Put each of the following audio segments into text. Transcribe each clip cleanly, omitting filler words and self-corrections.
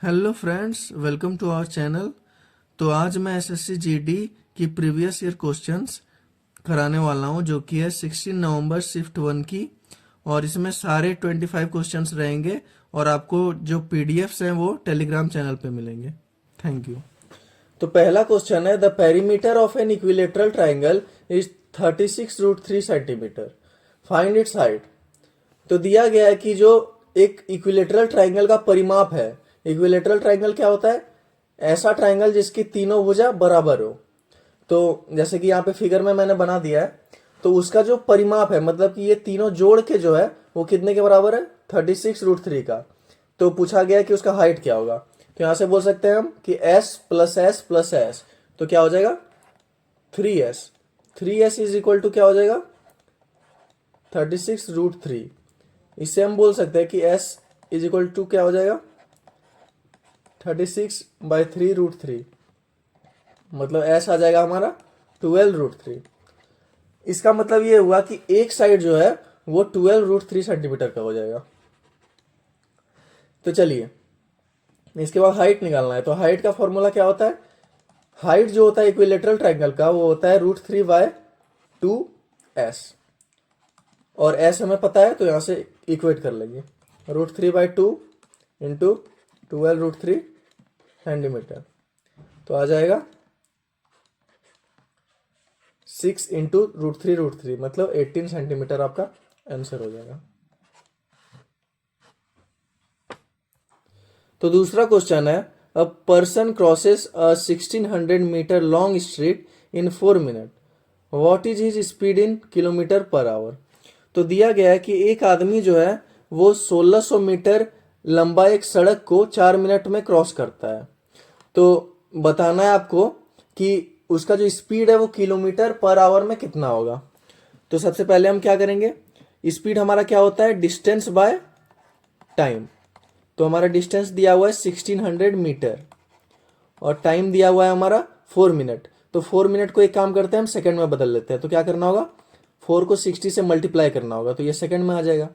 Hello friends, welcome to our channel. तो आज मैं एसएससी जीडी की प्रीवियस ईयर क्वेश्चंस कराने वाला हूं, जो कि है 16 नवंबर शिफ्ट 1 की। और इसमें सारे 25 क्वेश्चंस रहेंगे और आपको जो पीडीएफ्स हैं वो टेलीग्राम चैनल पे मिलेंगे। Thank you. तो पहला क्वेश्चन है, the perimeter of an equilateral triangle is 36√3 centimetre, find its height. तो दिया गया है कि जो एक इक्विलेटरल ट्राइंगल का परिमाप है। इक्विलेटरल ट्राइंगल क्या होता है? ऐसा ट्राइंगल जिसकी तीनों भुजा बराबर हो। तो जैसे कि यहाँ पे फिगर में मैंने बना दिया है, तो उसका जो परिमाप है, मतलब कि ये तीनों जोड़ के जो है वो कितने के बराबर है? 36√3 का। तो पूछा गया है कि उसका हाइट क्या होगा। तो यहां से बोल सकते हैं हम कि s plus S plus S, तो क्या हो जाएगा? 3s। 3s is equal to क्या हो जाएगा? 36√3। इससे हम बोल सकते हैं कि s इज इक्वल टू क्या हो जाएगा? 36/3√3। मतलब s आ जाएगा हमारा 12√3। इसका मतलब ये हुआ कि एक साइड जो है वो 12√3 सेंटीमीटर का हो जाएगा। तो चलिए, इसके बाद हाइट निकालना है। तो हाइट का फॉर्मूला क्या होता है? हाइट जो होता है इक्विलेटरल ट्राइंगल का, वो होता है √3/2s। और s हमें पता है, तो यहां से इक्वेट कर लेंगे। √3/2 इंटू 12√3 सेंटीमीटर, तो आ जाएगा 6 इंटू √3 मतलब 18 सेंटीमीटर आपका आंसर हो जाएगा। तो दूसरा क्वेश्चन है, a person crosses a 1600 metre long street in 4 minute, what is his speed in kilometre per hour. तो दिया गया है कि एक आदमी जो है वो 1600 मीटर लंबा एक सड़क को 4 मिनट में क्रॉस करता है। तो बताना है आपको कि उसका जो स्पीड है वो किलोमीटर पर आवर में कितना होगा। तो सबसे पहले हम क्या करेंगे? स्पीड हमारा क्या होता है? Distance by time. तो हमारा डिस्टेंस दिया हुआ है 1600 मीटर और टाइम दिया हुआ है हमारा 4 मिनट। तो 4 मिनट को एक काम करते हैं, हम सेकंड में बदल लेते हैं। तो क्या करना होगा? 4 को 60 से मल्टीप्लाई करना होगा, तो ये सेकंड में आ जाएगा।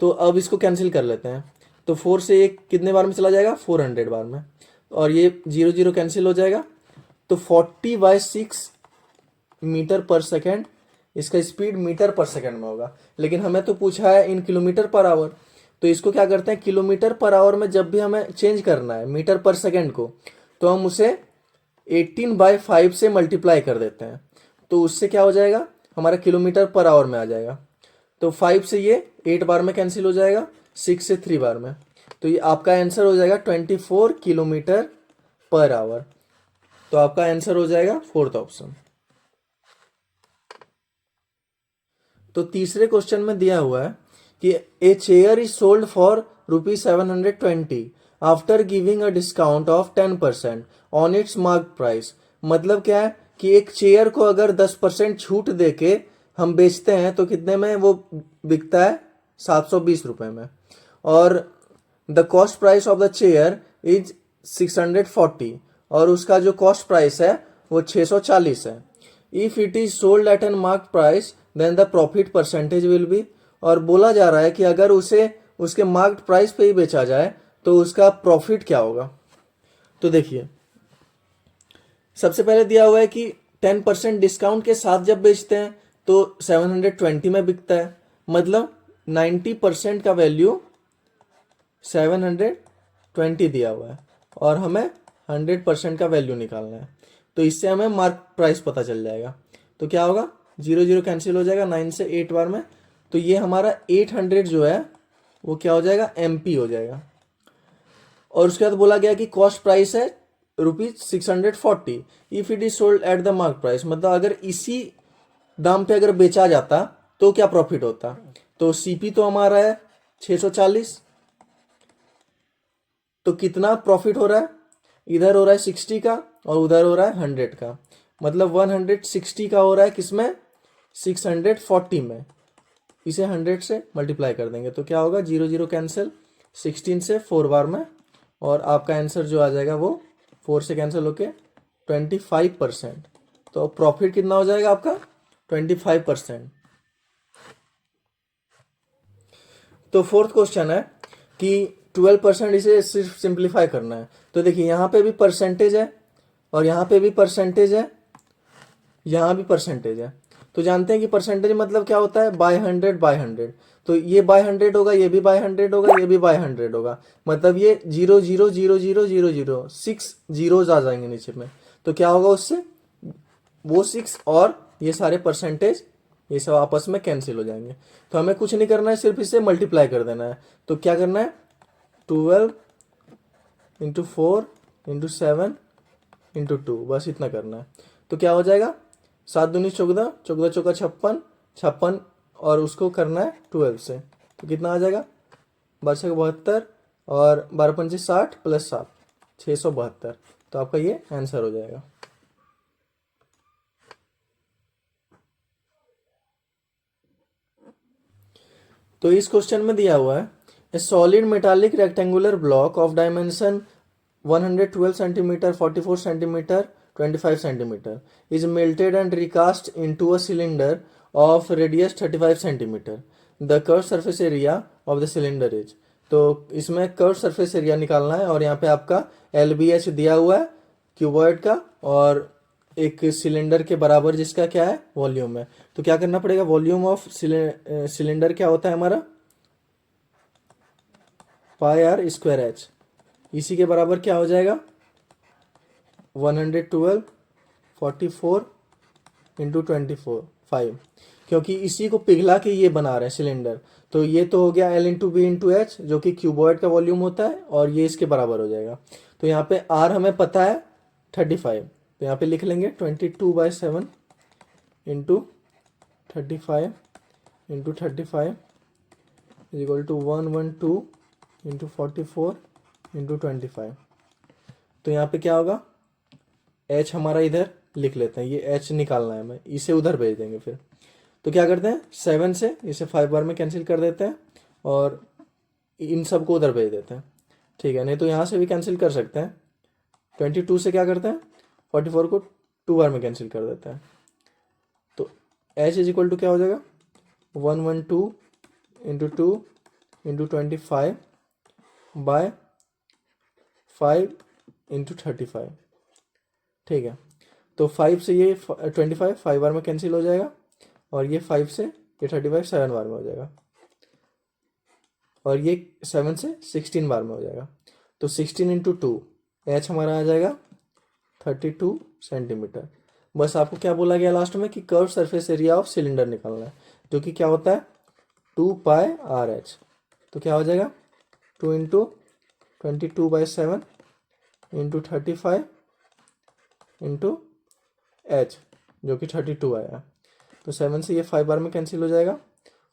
तो अब इसको कैंसिल कर लेते हैं। तो 4 से एक कितने बार में चला जाएगा? 400 बार में। और ये 0 0 कैंसिल हो जाएगा। तो 40/6 मीटर पर सेकेंड इसका स्पीड मीटर पर सेकेंड में होगा। लेकिन हमें तो पूछा है इन किलोमीटर पर आवर। तो इसको क्या करते हैं, किलोमीटर पर आवर में जब भी हमें चेंज करना है मीटर पर सेकेंड को, तो हम उसे 18/5 से मल्टीप्लाई कर देते हैं। तो उससे क्या हो जाएगा? हमारा किलोमीटर पर आवर में आ जाएगा। तो 5 से ये 8 बार में कैंसिल हो जाएगा, 6 से 3 बार में। तो ये आपका आंसर हो जाएगा 24 किलोमीटर पर आवर। तो आपका आंसर हो जाएगा फोर्थ ऑप्शन। तो तीसरे क्वेश्चन में दिया हुआ है कि a chair is sold for ₹720 after giving a discount of 10% on it's mark price. मतलब क्या है कि एक चेयर को अगर 10% छूट देके हम बेचते हैं तो कितने में वो बिकता है? 720 रुपए में। और the cost price of the chair is 640 और उसका जो कॉस्ट प्राइस है वो 640 है। If it is sold at an mark price then the profit percentage will be. और बोला जा रहा है कि अगर उसे उसके मार्क प्राइस पे ही बेचा जाए तो उसका प्रॉफिट क्या होगा। तो देखिए, सबसे पहले दिया हुआ है कि 10% डिस्काउंट के साथ जब बेचते हैं तो 720 में बिकता है। मतलब 90% का वैल्यू 720 दिया हुआ है और हमें 100% का वैल्यू निकालना है। तो इससे हमें मार्क प्राइस पता चल जाएगा। तो क्या होगा? 0 0 कैंसिल हो जाएगा 9 से 8 बार में। तो ये हमारा 800 जो है वो क्या हो जाएगा? MP हो जाएगा। और उसके बाद बोला गया कि कॉस्ट प्राइस है ₹640 if it is sold at the mark price. मतलब अगर इसी दाम पे अगर बेचा जाता तो क्या प्रॉफिट होता। तो CP तो हमारा है 640, तो कितना प्रॉफिट हो रहा है? इधर हो रहा है 60 का और उधर हो रहा है 100 का। मतलब 160 का हो रहा है किसमें? 640 में। इसे 100 से मल्टीप्लाई कर देंगे तो क्या होगा? 0 0 कैंसिल, 16 से 4 बार में। और आपका आंसर जो आ जाएगा वो 4 से कैंसिल होके 25%। तो प्रॉफिट कितना हो जाएगा आपका? 25%। तो फोर्थ क्वेश्चन है कि 12% इसे सिर्फ सिंप्लीफाई करना है। तो देखिए यहाँ पे भी परसेंटेज है और यहाँ पे भी परसेंटेज है, यहाँ भी परसेंटेज है। तो जानते हैं कि परसेंटेज मतलब क्या होता है, बाय 100 बाय 100। तो ये बाय 100 होगा, ये भी बाय 100 होगा, ये भी बाय 100 होगा, मतलब ये 0 0 0 0 0 0 6 जीरोज आ जाएंगे नीचे में। तो क्या होगा उससे, वो 6 और ये सारे परसेंटेज ये सब आपस में कैंसिल हो जाएंगे। तो हमें कुछ नहीं करना है, सिर्फ इसे मल्टीप्लाई कर देना है। तो क्या करना है, 12 इंटू 4 इंटू 7 इंटू 2, बस इतना करना है। तो क्या हो जाएगा, 7 दूनी 14, 14 चौका 56, 56 और उसको करना है 12 से। तो कितना आ जाएगा, 12 72 और 12 पंचे 60 प्लस 7 672। तो आपका ये आंसर हो जाएगा। तो इस क्वेश्चन में दिया हुआ है, ए solid metallic rectangular block of dimension 112 centimetre, 44 centimetre, 25 centimetre is melted and recast into a cylinder of radius 35 centimetre. The curved surface area of the cylinder is. तो इसमें कर्व सरफेस एरिया निकालना है और यहाँ पे आपका LBH दिया हुआ है क्यूबॉइड का और एक सिलेंडर के बराबर जिसका क्या है, वॉल्यूम है। तो क्या करना पड़ेगा, वॉल्यूम ऑफ सिलेंडर क्या होता है हमारा, पाई आर स्क्वायर एच। इसी के बराबर क्या हो जाएगा, 112 44 इंटू 25, क्योंकि इसी को पिघला के ये बना रहे हैं सिलेंडर। तो ये तो हो गया L into B into H, जो कि क्यूबॉइड का वॉल्यूम होता है और ये इसके बराबर हो जाएगा। तो यहाँ पे R हमें पता है 35, तो यहाँ पे लिख लेंगे 22/7 into 35 into 35 is equal to 112 into 44 into 25। तो यहाँ पे क्या होगा, H हमारा इधर लिख लेते हैं, ये H निकालना है हमें, इसे उधर भेज देंगे फिर। तो क्या करते हैं, 7 से इसे 5 बार में कैंसिल कर देते हैं और इन सबको उधर भेज देते हैं, ठीक है। नहीं तो यहाँ से भी कैंसिल कर सकते हैं। 22 से क्या करते हैं, 44 को 2 बार में कैंसिल कर देते हैं। तो H इज इक्वल टू क्या हो जाएगा, 112 इंटू 2 इंटू 25 बाय 5 इंटू 35, ठीक है। तो 5 से ये 25 5 बार में कैंसिल हो जाएगा और ये 5 से ये 35 7 बार में हो जाएगा और ये 7 से 16 बार में हो जाएगा। तो 16 इंटू 2 H हमारा आ जाएगा 32 सेंटीमीटर। बस आपको क्या बोला गया लास्ट में कि curve surface area of cylinder निकालना है, जो कि क्या होता है 2 पाई आर एच। तो क्या हो जाएगा 2 इंटू 22/7 इंटू 35 इंटू एच, जो कि 32 आया। तो 7 से ये 5 बार में कैंसिल हो जाएगा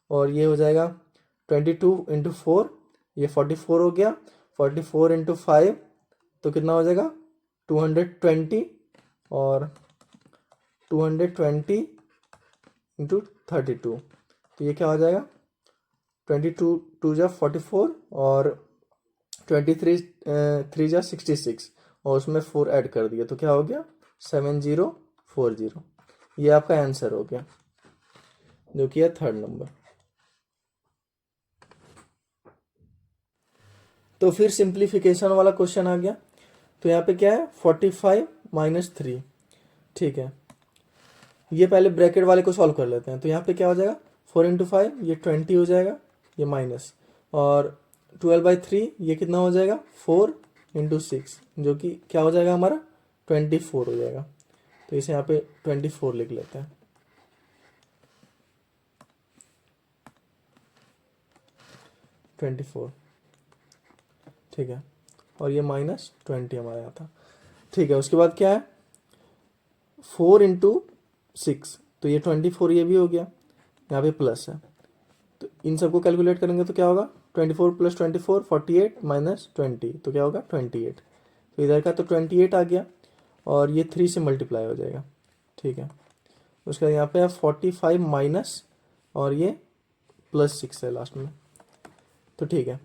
और ये हो जाएगा 22 इंटू 4, ये 44 हो गया, 44 इंटू 5 तो कितना हो जाएगा 220 और 220 इंटू 32, तो ये क्या हो जाएगा 22 2 जा 44 और 23 3 जा 66 और उसमें 4 ऐड कर दिया, तो क्या हो गया 7040। ये आपका आंसर हो गया, जो कि है 3rd नंबर। तो फिर सिंप्लीफिकेशन वाला क्वेश्चन आ गया। तो यहाँ पे क्या है 45 माइनस 3, ठीक है। ये पहले ब्रैकेट वाले को सॉल्व कर लेते हैं। तो यहाँ पे क्या हो जाएगा 4 इंटू 5 ये 20 हो जाएगा, ये माइनस, और 12/3 ये कितना हो जाएगा 4 इंटू 6, जो कि क्या हो जाएगा हमारा 24 हो जाएगा। तो इसे यहाँ पे 24 लिख लेते हैं। ठीक है, और ये -20 हमारे यहाँ था, ठीक है। उसके बाद क्या है 4 इंटू 6, तो ये 24 ये भी हो गया, यहाँ पे प्लस है। तो इन सबको कैलकुलेट करेंगे तो क्या होगा 24 + 24 48 माइनस 20, तो क्या होगा 28। तो इधर का तो 28 आ गया और ये 3 से मल्टीप्लाई हो जाएगा, ठीक है। उसके बाद यहाँ पे 45 माइनस और ये +6 है लास्ट में, तो ठीक है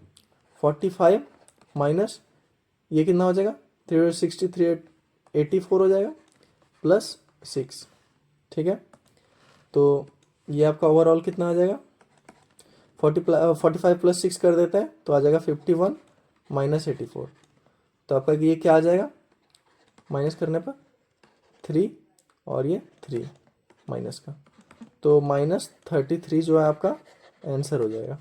45 माइनस ये कितना हो जाएगा 360 384 हो जाएगा +6, ठीक है। तो ये आपका ओवरऑल कितना आ जाएगा 45 + 6 कर देते हैं तो आ जाएगा 51 -84। तो आपका ये क्या आ जाएगा, माइनस करने पर 3 और ये 3 माइनस का, तो -33 जो है आपका आंसर हो जाएगा।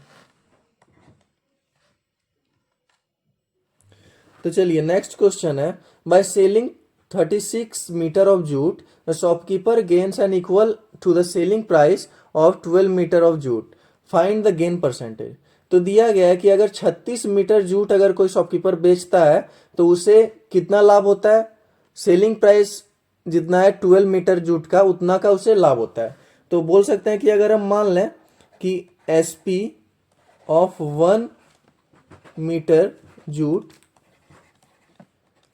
तो चलिए नेक्स्ट क्वेश्चन है, by selling 36 metre of jute the shopkeeper gains an equal to the selling price of 12 metre of jute, find the gain percentage. तो दिया गया है कि अगर 36 मीटर जूट अगर कोई शॉपकीपर बेचता है तो उसे कितना लाभ होता है, सेलिंग प्राइस जितना है 12 मीटर जूट का उतना का उसे लाभ होता है। तो बोल सकते हैं कि अगर हम मान लें कि एसपी ऑफ 1 मीटर जूट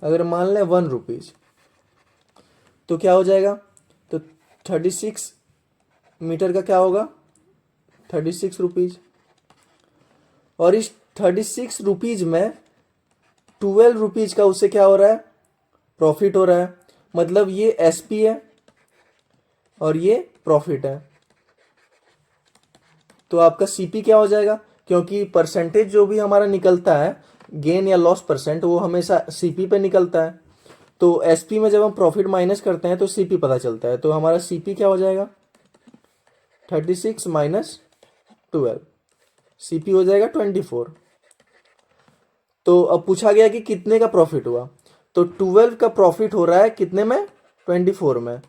अगर मान लें 1 रुपीज, तो क्या हो जाएगा, तो 36 मीटर का क्या होगा 36 रुपीज, और इस 36 रुपीज में 12 रुपीज का उससे क्या हो रहा है, प्रॉफिट हो रहा है। मतलब ये एसपी है और ये प्रॉफिट है। तो आपका सीपी क्या हो जाएगा, क्योंकि परसेंटेज जो भी हमारा निकलता है गेन या लॉस परसेंट वो हमेशा सीपी पे निकलता है। तो एसपी में जब हम प्रॉफिट माइनस करते हैं तो सीपी पता चलता है। तो हमारा सीपी क्या हो जाएगा 36 माइनस 12, सीपी हो जाएगा 24। तो अब पूछा गया कि कितने का प्रॉफिट हुआ, तो 12 का प्रॉफिट हो रहा है कितने में 24 में,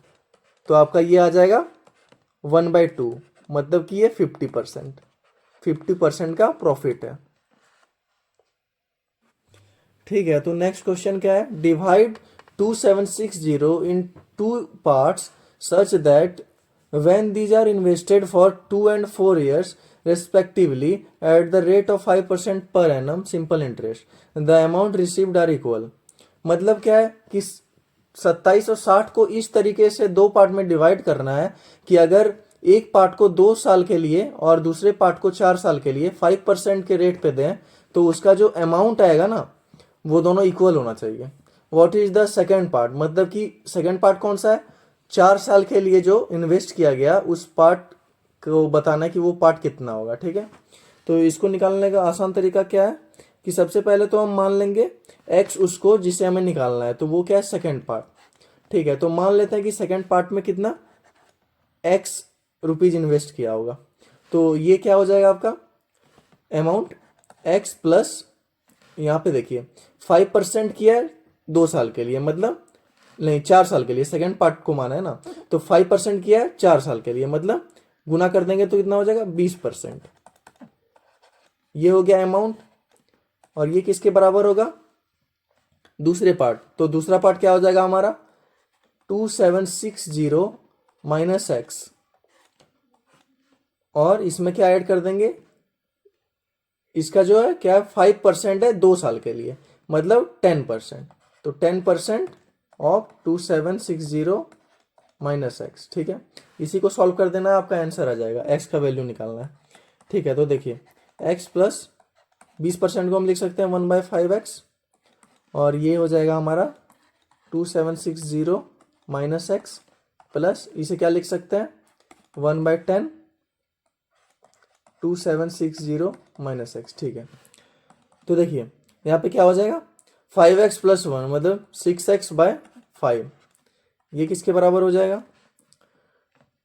तो आपका ये आ जाएगा 1/2, मतलब कि ये 50%, 50% का प्रॉफिट है। ठीक है, तो नेक्स्ट क्वेश्चन क्या है, divide 2760 in 2 parts such that when these are invested for 2 and 4 years respectively at the rate of 5% per annum simple interest, the amount received are equal। मतलब क्या है कि 27 और 60 को इस तरीके से 2 पार्ट में डिवाइड करना है कि अगर एक पार्ट को 2 साल के लिए और दूसरे पार्ट को 4 साल के लिए 5% के रेट पे दें तो उसका जो अमाउंट आएगा ना वो दोनों इक्वल होना चाहिए। What is the second part, मतलब कि सेकेंड पार्ट कौन सा है, 4 साल के लिए जो इन्वेस्ट किया गया उस पार्ट को बताना है कि वो पार्ट कितना होगा। ठीक है, तो इसको निकालने का आसान तरीका क्या है कि सबसे पहले तो हम मान लेंगे एक्स उसको जिसे हमें निकालना है, तो वो क्या है सेकेंड पार्ट। ठीक है, तो मान लेते हैं कि सेकेंड पार्ट में कितना एक्स रुपीज इन्वेस्ट किया होगा, तो ये क्या हो जाएगा आपका अमाउंट एक्स प्लस, यहाँ पे देखिए 5% किया है 2 साल के लिए, मतलब नहीं 4 साल के लिए, सेकेंड पार्ट को माना है ना, तो 5% किया है 4 साल के लिए, मतलब गुना कर देंगे तो कितना हो जाएगा 20%। ये हो गया अमाउंट, और ये किसके बराबर होगा दूसरे पार्ट, तो दूसरा पार्ट क्या हो जाएगा हमारा 2760 माइनस एक्स, और इसमें क्या ऐड कर देंगे, इसका जो है क्या 5% है 2 साल के लिए, मतलब 10%, तो 10% ऑफ 2760 माइनस एक्स। ठीक है, इसी को सॉल्व कर देना है, आपका आंसर आ जाएगा, एक्स का वैल्यू निकालना है। ठीक है, तो देखिए एक्स प्लस 20% को हम लिख सकते हैं 1/5x, और ये हो जाएगा हमारा 2760 माइनस एक्स, प्लस इसे क्या लिख सकते हैं 1/10 2760 माइनस एक्स। ठीक है, तो देखिए यहाँ पे क्या हो जाएगा 5x प्लस 1 मतलब 6x/5, ये किसके बराबर हो जाएगा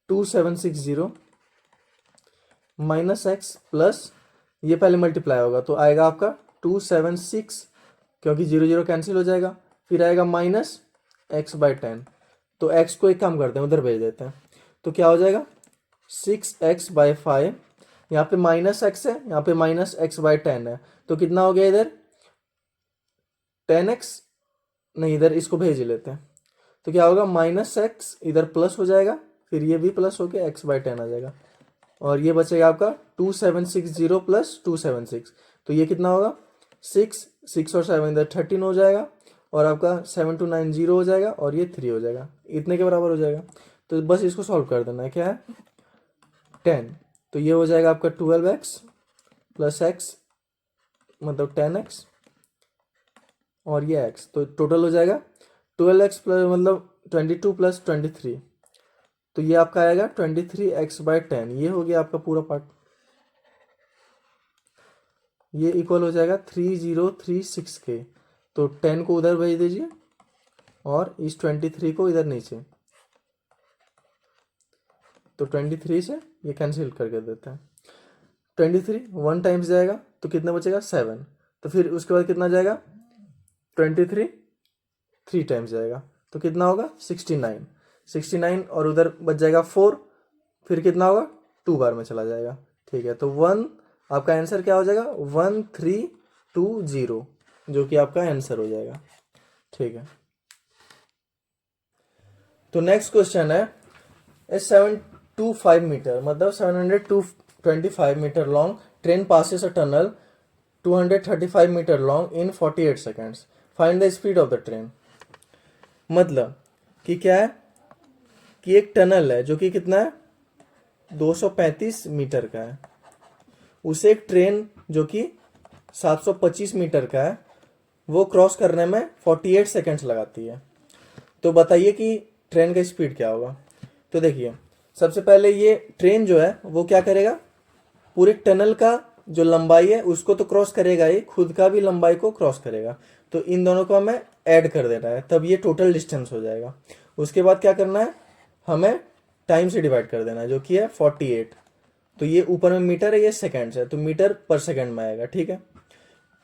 2760 माइनस एक्स प्लस ये पहले मल्टीप्लाई होगा तो आएगा आपका 276, क्योंकि 0 0 कैंसिल हो जाएगा, फिर आएगा -x/10, तो x को एक काम करते हैं उधर भेज देते हैं, तो क्या हो जाएगा 6x/5, यहाँ पे -x है, यहाँ पे -x/10 है, तो कितना हो गया इधर 10x, नहीं इधर इसको भेज लेते हैं, तो क्या होगा -x इधर प्लस हो जाएगा, फिर ये भी प्लस हो गया x/10 आ जाएगा, और ये बचेगा आपका 2760 प्लस 276, तो ये कितना होगा 6 6 और 7 इधर 13 हो जाएगा, और आपका 7290 हो जाएगा, और ये 3 हो जाएगा, इतने के बराबर हो जाएगा। तो बस इसको सॉल्व कर देना है, क्या है 10, तो ये हो जाएगा आपका 12x प्लस x मतलब 10x, और ये x, तो टोटल हो जाएगा 12x प्लस मतलब 22 प्लस 23, तो ये आपका आएगा 23x/10, ये हो गया आपका पूरा पार्ट। ये इक्वल हो जाएगा 3036 के। तो 10 को उधर भेज दीजिए और इस 23 को इधर नीचे। तो 23 से ये कैंसिल करके देते हैं। 23 1 टाइम्स जाएगा तो कितना बचेगा 7। तो फिर उसके बाद कितना जाएगा 23 3 टाइम्स जाएगा तो कितना होगा 69 और उधर बच जाएगा 4। फिर कितना होगा 2 बार में चला जाएगा। ठीक है, तो 1 आपका आंसर क्या हो जाएगा 1320 जो कि आपका आंसर हो जाएगा। ठीक है, तो नेक्स्ट क्वेश्चन है 725 मीटर मतलब 725 metre long train passes a tunnel 235 metre long in 48 seconds. Find the speed of the train. मतलब कि क्या है कि एक टनल है जो कि कितना है 235 मीटर का है, उसे एक ट्रेन जो कि 725 मीटर का है वो क्रॉस करने में 48 सेकेंड्स लगाती है। तो बताइए कि ट्रेन का स्पीड क्या होगा। तो देखिए सबसे पहले ये ट्रेन जो है वो क्या करेगा, पूरे टनल का जो लंबाई है उसको तो क्रॉस करेगा ही, खुद का भी लंबाई को क्रॉस करेगा। तो इन दोनों को हमें ऐड कर देना है तब ये टोटल डिस्टेंस हो जाएगा। उसके बाद क्या करना है, हमें टाइम से डिवाइड कर देना है जो कि है 48। तो ये ऊपर में मीटर है, ये सेकेंड्स है, तो मीटर पर सेकेंड में आएगा। ठीक है,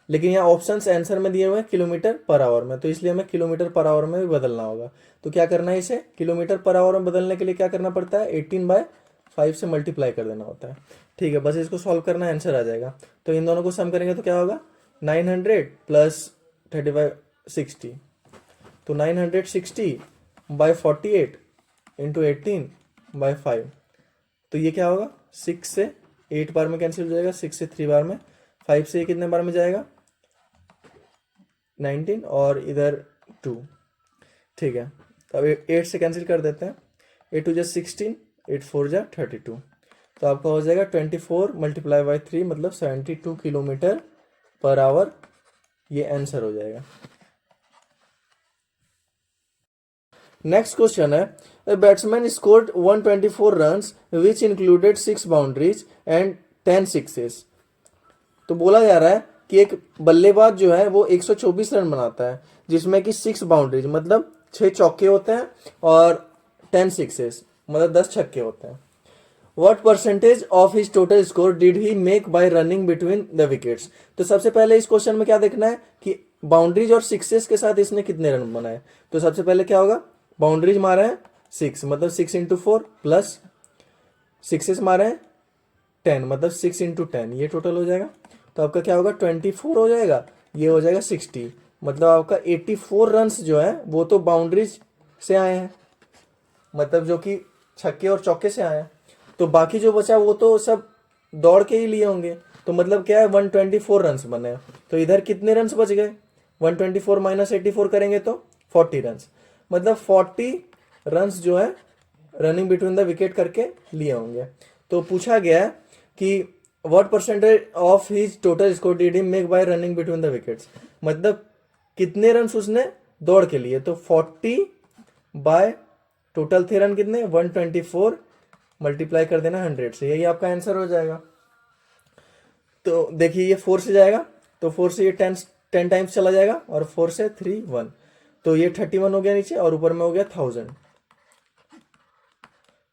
लेकिन यहाँ ऑप्शंस आंसर में दिए हुए हैं किलोमीटर पर आवर में, तो इसलिए हमें किलोमीटर पर आवर में भी बदलना होगा। तो क्या करना है, इसे किलोमीटर पर आवर में बदलने के लिए क्या करना पड़ता है 18/5 से मल्टीप्लाई कर देना होता है। ठीक है, बस इसको सॉल्व करना आंसर आ जाएगा। तो इन दोनों को सम करेंगे तो क्या होगा 900 प्लस 35 60। तो 960/48 इंटू 18/5। तो ये क्या होगा 6 से 8 बार में कैंसिल हो जाएगा, 6 से 3 बार में, 5 से कितने बार में जाएगा 19 और इधर 2। ठीक है, तो अब 8 से कैंसिल कर देते हैं, 8 2 जा 16, 8 4 जा 32। तो आपका हो जाएगा 24 मल्टीप्लाई बाई 3 मतलब 72 किलोमीटर पर आवर, ये आंसर हो जाएगा। नेक्स्ट क्वेश्चन है a batsman scored 124 runs which included 6 boundaries and 10 sixes. तो बोला जा रहा है कि एक बल्लेबाज जो है वो 124 रन बनाता है जिसमें कि 6 बाउंड्रीज मतलब 6 चौके होते हैं और 10 सिक्सेस मतलब 10 छक्के होते हैं। What percentage of his total score did he make by running between the wickets? तो सबसे पहले इस क्वेश्चन में क्या देखना है कि बाउंड्रीज और सिक्सेस के साथ इसने कितने रन बनाए। तो सबसे पहले क्या होगा, बाउंड्रीज मारा है 6 मतलब 6 इंटू 4 प्लस सिक्सेस मारा है 10 मतलब 6 इंटू 10, ये टोटल हो जाएगा। तो आपका क्या होगा 24 हो जाएगा, ये हो जाएगा 60 मतलब आपका 84 रन्स जो है वो तो बाउंड्रीज से आए हैं, मतलब जो कि छक्के और चौके से आए हैं। तो बाकी जो बचा वो तो सब दौड़ के ही लिए होंगे। तो मतलब क्या है 124 रन्स बने। तो इधर कितने रन्स बच गए, 124 माइनस 84 करेंगे तो 40 रन्स, मतलब 40 रन्स जो है रनिंग बिटवीन द विकेट करके लिए होंगे। तो पूछा गया है कि what percentage of his total score did he make bye running between the wickets, मतलब कितने रन्स उसने दौड़ के लिए। तो 40 बाय टोटल थे रन कितने 124 मल्टीप्लाई कर देना 100 से, यही आपका आंसर हो जाएगा। तो देखिए ये 4 से जाएगा तो 4 से ये 10 टाइम्स चला जाएगा और 4 से 3 1, तो ये 31 हो गया नीचे और ऊपर में हो गया 1000।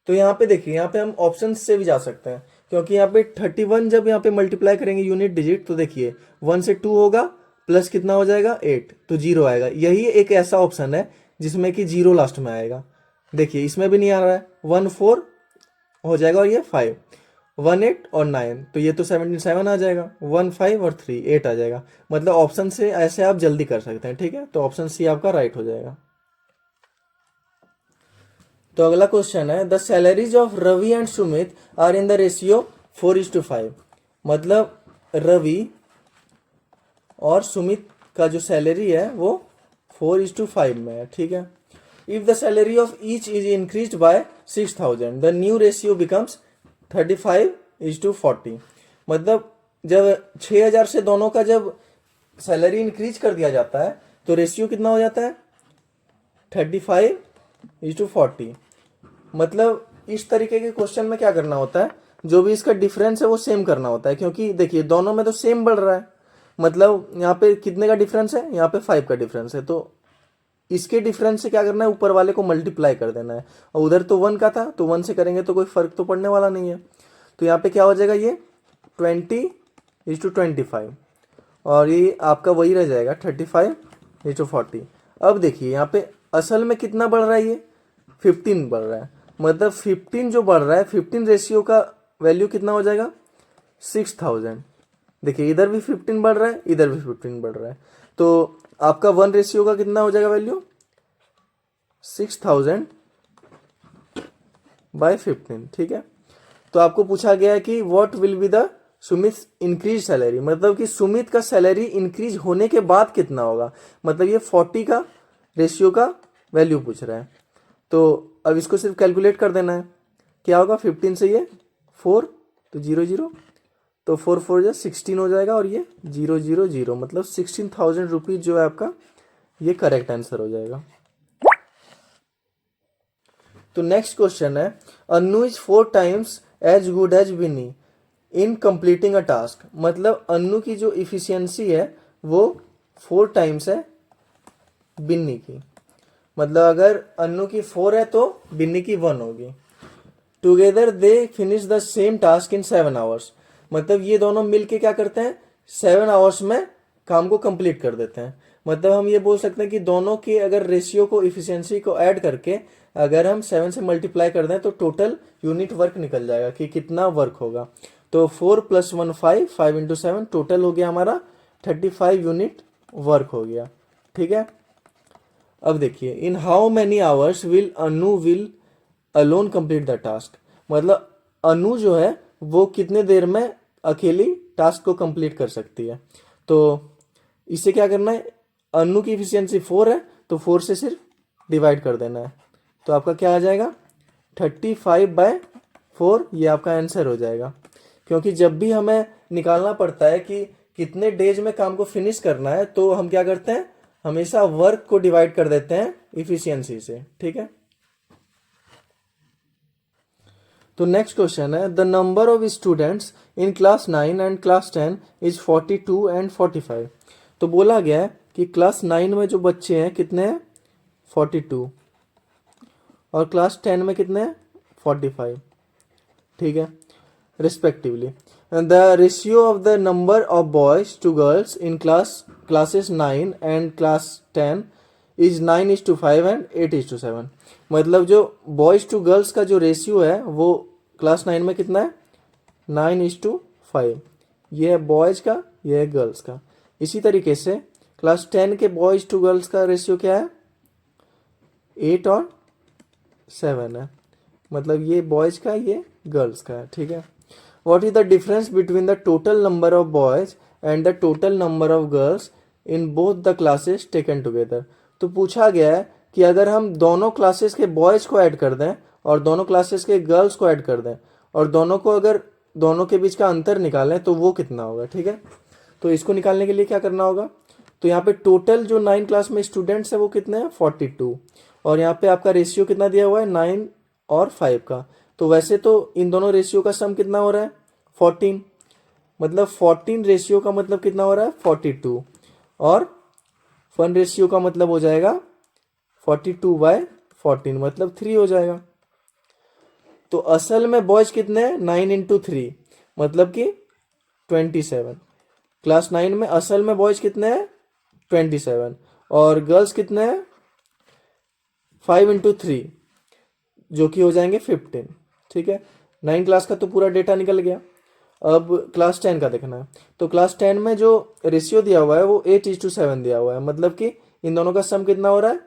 तो यहाँ पे देखिए यहाँ पे हम ऑप्शन से भी जा सकते हैं क्योंकि यहाँ पे 31 जब यहाँ पे मल्टीप्लाई करेंगे यूनिट डिजिट तो देखिए 1 से 2 होगा प्लस कितना हो जाएगा 8 तो 0 आएगा। यही एक ऐसा ऑप्शन है जिसमें कि 0 लास्ट में आएगा। देखिए इसमें भी नहीं आ रहा है, 1 4 हो जाएगा और ये 5 1 8 और 9 तो ये तो 77 आ जाएगा, 1 5 और 3 8 आ जाएगा। मतलब ऑप्शन से ऐसे आप जल्दी कर सकते हैं। ठीक है, तो ऑप्शन सी आपका राइट हो जाएगा। तो अगला क्वेश्चन है the salaries of Ravi and Sumit are in the ratio 4:5, मतलब रवि और सुमित का जो सैलरी है वो 4:5 में है। ठीक है, if the salary of each is increased by 6000 the new ratio becomes 35:40, मतलब जब 6000 से दोनों का जब सैलरी इंक्रीज कर दिया जाता है तो रेशियो कितना हो जाता है 35:40। मतलब इस तरीके के क्वेश्चन में क्या करना होता है, जो भी इसका डिफरेंस है वो सेम करना होता है, क्योंकि देखिए दोनों में तो सेम बढ़ रहा है, मतलब यहाँ पे कितने का डिफरेंस है, यहाँ पे 5 का डिफरेंस है, तो इसके डिफरेंस से क्या करना है, ऊपर वाले को मल्टीप्लाई कर देना है, और उधर तो 1 का था तो 1 से करेंगे तो कोई फर्क तो पड़ने वाला नहीं है। तो यहाँ पे क्या हो जाएगा, ये 20:25, और ये आपका वही रह जाएगा 35:40। अब देखिए यहाँ पे असल में कितना बढ़ रहा है, ये 15 बढ़ रहा है, मतलब 15 जो बढ़ रहा है, 15 रेशियो का वैल्यू कितना हो जाएगा, 6000। देखिए इधर भी 15 बढ़ रहा है, इधर भी 15 बढ़ रहा है, तो आपका 1 रेशियो का कितना हो जाएगा वैल्यू, 6000/15। ठीक है, तो आपको पूछा गया है कि what will be the Sumit increase salary, मतलब कि सुमित का सैलरी इंक्रीज होने के बाद कितना होगा, मतलब ये 40 का रेशियो का वैल्यू पूछ रहा है। तो अब इसको सिर्फ कैलकुलेट कर देना है, क्या होगा, 15 से ये 4 तो 0 0, तो 4 4 जा 16 हो जाएगा, और ये 0 0 0, मतलब 16,000 रुपीज जो है आपका, ये करेक्ट आंसर हो जाएगा। तो नेक्स्ट क्वेश्चन है, Anu is 4 times as good as Vini in completing a task, मतलब अनु की जो इफिशियंसी है वो 4 टाइम्स है बिन्नी की, मतलब अगर अनु की 4 है तो बिन्नी की 1 होगी। Together they finish the same task in 7 hours, मतलब ये दोनों मिलके क्या करते हैं, 7 आवर्स में काम को कंप्लीट कर देते हैं। मतलब हम ये बोल सकते हैं कि दोनों की अगर रेशियो को, इफिशियंसी को ऐड करके अगर हम 7 से मल्टीप्लाई कर दें तो टोटल यूनिट वर्क निकल जाएगा कि कितना वर्क होगा। तो 4 + 1 5, 5 × 7 टोटल हो गया हमारा 35 यूनिट वर्क हो गया। ठीक है, अब देखिए, in how many hours will Anu will alone complete the task, मतलब अनु जो है वो कितने देर में अकेली टास्क को कंप्लीट कर सकती है। तो इसे क्या करना है, अनु की इफिशियंसी 4 है तो 4 से सिर्फ डिवाइड कर देना है, तो आपका क्या आ जाएगा, 35/4, ये आपका आंसर हो जाएगा। क्योंकि जब भी हमें निकालना पड़ता है कि कितने डेज में काम को फिनिश करना है, तो हम क्या करते हैं, हमेशा वर्क को डिवाइड कर देते हैं इफिशियंसी से। ठीक है, तो नेक्स्ट क्वेश्चन है, the number of students in class 9 and class 10 is 42 and 45। तो बोला गया है कि क्लास 9 में जो बच्चे हैं कितने हैं, 42, और क्लास 10 में कितने हैं, 45। ठीक है, respectively the ratio of the number of boys to girls in classes 9 and class 10 is 9:5 and 8:7। मतलब जो बॉयज टू गर्ल्स का जो रेशियो है वो क्लास 9 में कितना है, 9:5। ये है बॉयज का, ये है गर्ल्स का। इसी तरीके से क्लास 10 के बॉयज टू गर्ल्स का रेशियो क्या है, 8 और 7 है, मतलब ये बॉयज का, ये गर्ल्स का है। ठीक है, what is the difference between the total number of boys and the total number of girls in both the classes taken together. तो पूछा गया है कि अगर हम दोनों क्लासेस के बॉयज को ऐड कर दें और दोनों क्लासेस के गर्ल्स को ऐड कर दें और दोनों को अगर दोनों के बीच का अंतर निकालें तो वो कितना होगा। ठीक है, तो इसको निकालने के लिए क्या करना होगा, तो यहाँ पे टोटल जो 9 क्लास में स्टूडेंट्स है वो कितने हैं, 42, और यहाँ पे आपका रेशियो कितना दिया हुआ है, 9 और 5 का। तो वैसे तो इन दोनों रेशियो का सम कितना हो रहा है, 14, मतलब 14 रेशियो का मतलब कितना हो रहा है, 42, और 1 रेशियो का मतलब हो जाएगा 42/14, मतलब 3 हो जाएगा। तो असल में बॉयज कितने हैं, 9 × 3, मतलब कि 27। क्लास 9 में असल में बॉयज कितने हैं, 27, और गर्ल्स कितने हैं, 5 × 3, जो कि हो जाएंगे 15। ठीक है, 9 क्लास का तो पूरा डेटा निकल गया। अब क्लास 10 का देखना है, तो क्लास 10 में जो रेशियो दिया हुआ है वो 8:7 दिया हुआ है, मतलब कि इन दोनों का सम कितना हो रहा है,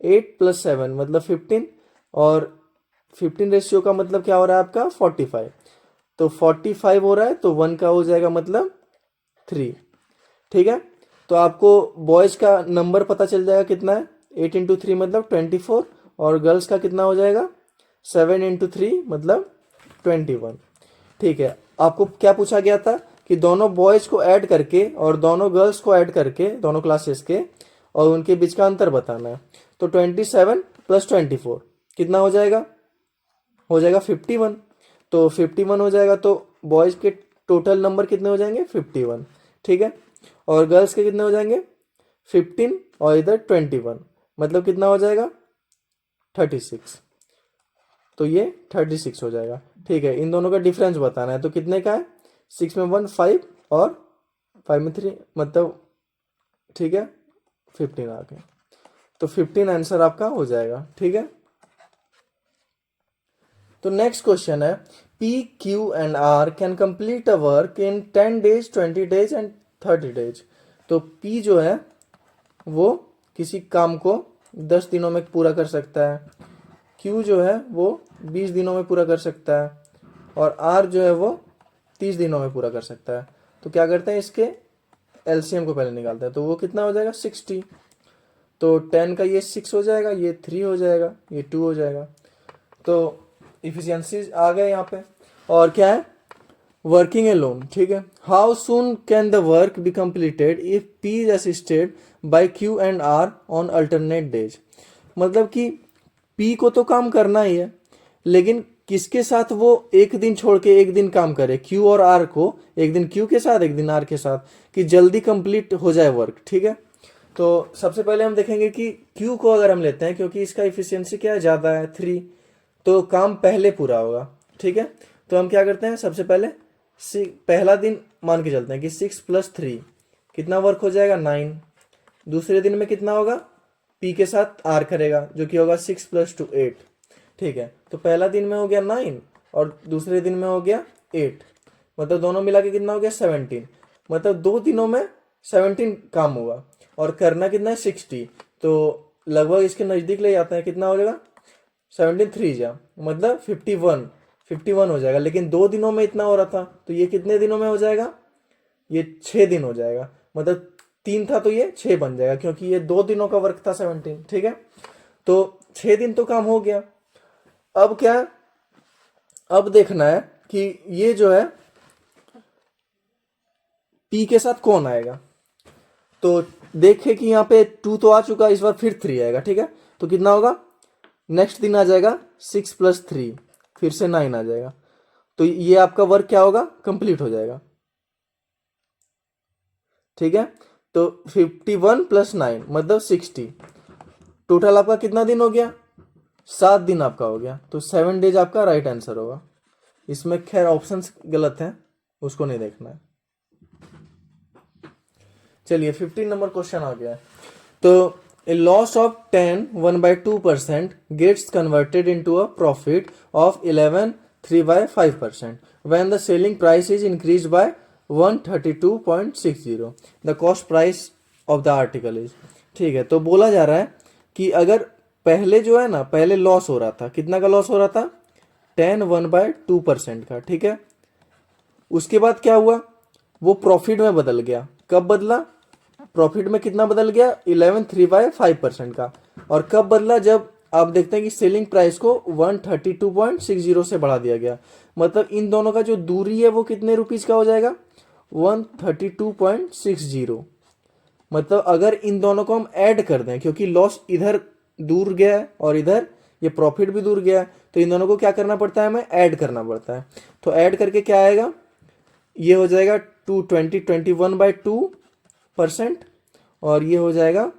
8 + 7 मतलब 15, और 15 रेशियो का मतलब क्या हो रहा है आपका, 45। तो 45 हो रहा है तो 1 का हो जाएगा मतलब 3। ठीक है, तो आपको बॉयज का नंबर पता चल जाएगा कितना है, 8 × 3 मतलब 24, और गर्ल्स का कितना हो जाएगा, 7 × 3 मतलब 21। ठीक है, आपको क्या पूछा गया था कि दोनों बॉयज को ऐड करके और दोनों गर्ल्स को ऐड करके, दोनों क्लासेस के, और उनके बीच का अंतर बताना है। तो 27 + 24 कितना हो जाएगा, 51। तो 51 हो जाएगा, तो बॉयज़ के टोटल नंबर कितने हो जाएंगे 51, ठीक है। और गर्ल्स के कितने हो जाएंगे 15 और इधर 21, मतलब कितना हो जाएगा 36। तो ये 36 हो जाएगा, ठीक है। इन दोनों का डिफरेंस बताना है, तो कितने का है 6 में 1 5 और 5 में 3, मतलब ठीक है 15 आ गया। तो 15 आंसर आपका हो जाएगा, ठीक है। तो नेक्स्ट क्वेश्चन है P, Q and R can complete a work in 10 days, 20 days and 30 days। तो P जो है वो किसी काम को 10 दिनों में पूरा कर सकता है, Q जो है वो 20 दिनों में पूरा कर सकता है, और R जो है वो 30 दिनों में पूरा कर सकता है। तो क्या करते हैं, इसके एलसीएम को पहले निकालते हैं, तो वो कितना हो जाएगा 60। तो 10 का ये 6 हो जाएगा, ये 3 हो जाएगा, ये 2 हो जाएगा। तो इफिशियंसी आ गए यहाँ पे। और क्या है वर्किंग एलोन, ठीक है। How soon can the work be completed if P is assisted by Q and R on alternate days. मतलब कि पी को तो काम करना ही है, लेकिन किसके साथ वो एक दिन छोड़ के एक दिन काम करे, क्यू और आर को, एक दिन क्यू के साथ एक दिन आर के साथ, कि जल्दी कंप्लीट हो जाए वर्क, ठीक है। तो सबसे पहले हम देखेंगे कि क्यू को अगर हम लेते हैं, क्योंकि इसका इफिशियंसी क्या है ज़्यादा है 3, तो काम पहले पूरा होगा, ठीक है। तो हम क्या करते हैं, सबसे पहले पहला दिन मान के चलते हैं कि 6 + 3 कितना वर्क हो जाएगा 9। दूसरे दिन में कितना होगा, पी के साथ आर करेगा जो कि होगा 6 + 2 8, ठीक है। तो पहला दिन में हो गया 9 और दूसरे दिन में हो गया 8, मतलब दोनों मिला के कितना हो गया 17, मतलब 2 दिनों में 17 काम हुआ, और करना कितना है 60। तो लगभग इसके नज़दीक ले जाते हैं, कितना हो जाएगा 17 3 जा, मतलब 51 हो जाएगा। लेकिन 2 दिनों में इतना हो रहा था, तो ये कितने दिनों में हो जाएगा, ये 6 दिन हो जाएगा, मतलब 3 था तो ये 6 बन जाएगा, क्योंकि ये 2 दिनों का वर्क था 17, ठीक है। तो 6 दिन तो काम हो गया। अब क्या है, अब देखना है कि ये जो है पी के साथ कौन आएगा। तो देखे कि यहाँ पे 2 तो आ चुका, इस बार फिर 3 आएगा, ठीक है। तो कितना होगा, नेक्स्ट दिन आ जाएगा 6 + 3, फिर से 9 आ जाएगा। तो ये आपका वर्क क्या होगा, कंप्लीट हो जाएगा, ठीक है। तो 51 + 9 मतलब 60, टोटल आपका कितना दिन हो गया 7 दिन आपका हो गया। तो 7 डेज आपका राइट आंसर होगा। इसमें खैर ऑप्शंस गलत हैं, उसको नहीं देखना है। चलिए 15 नंबर क्वेश्चन आ गया है। तो a loss of 10 1/2% gets converted into a profit of 11 3/5% when the selling price is increased by 132.60, the cost price of the article is। ठीक है, तो बोला जा रहा है कि अगर पहले जो है ना, पहले लॉस हो रहा था, कितना का लॉस हो रहा था 10 1/2% का, ठीक है। उसके बाद क्या हुआ, वो प्रॉफिट में बदल गया। कब बदला, प्रॉफिट में कितना बदल गया 11 3/5% का। और कब बदला, जब आप देखते हैं कि सेलिंग प्राइस को 132.60 से बढ़ा दिया गया। मतलब इन दोनों का जो दूरी है वो कितने रुपीज का हो जाएगा 132.60। मतलब अगर इन दोनों को हम ऐड कर दें, क्योंकि लॉस इधर दूर गया है और इधर ये प्रॉफिट भी दूर गया है, तो इन दोनों को क्या करना पड़ता है, हमें ऐड करना पड़ता है। तो ऐड करके क्या आएगा, ये हो जाएगा 21% और ये हो जाएगा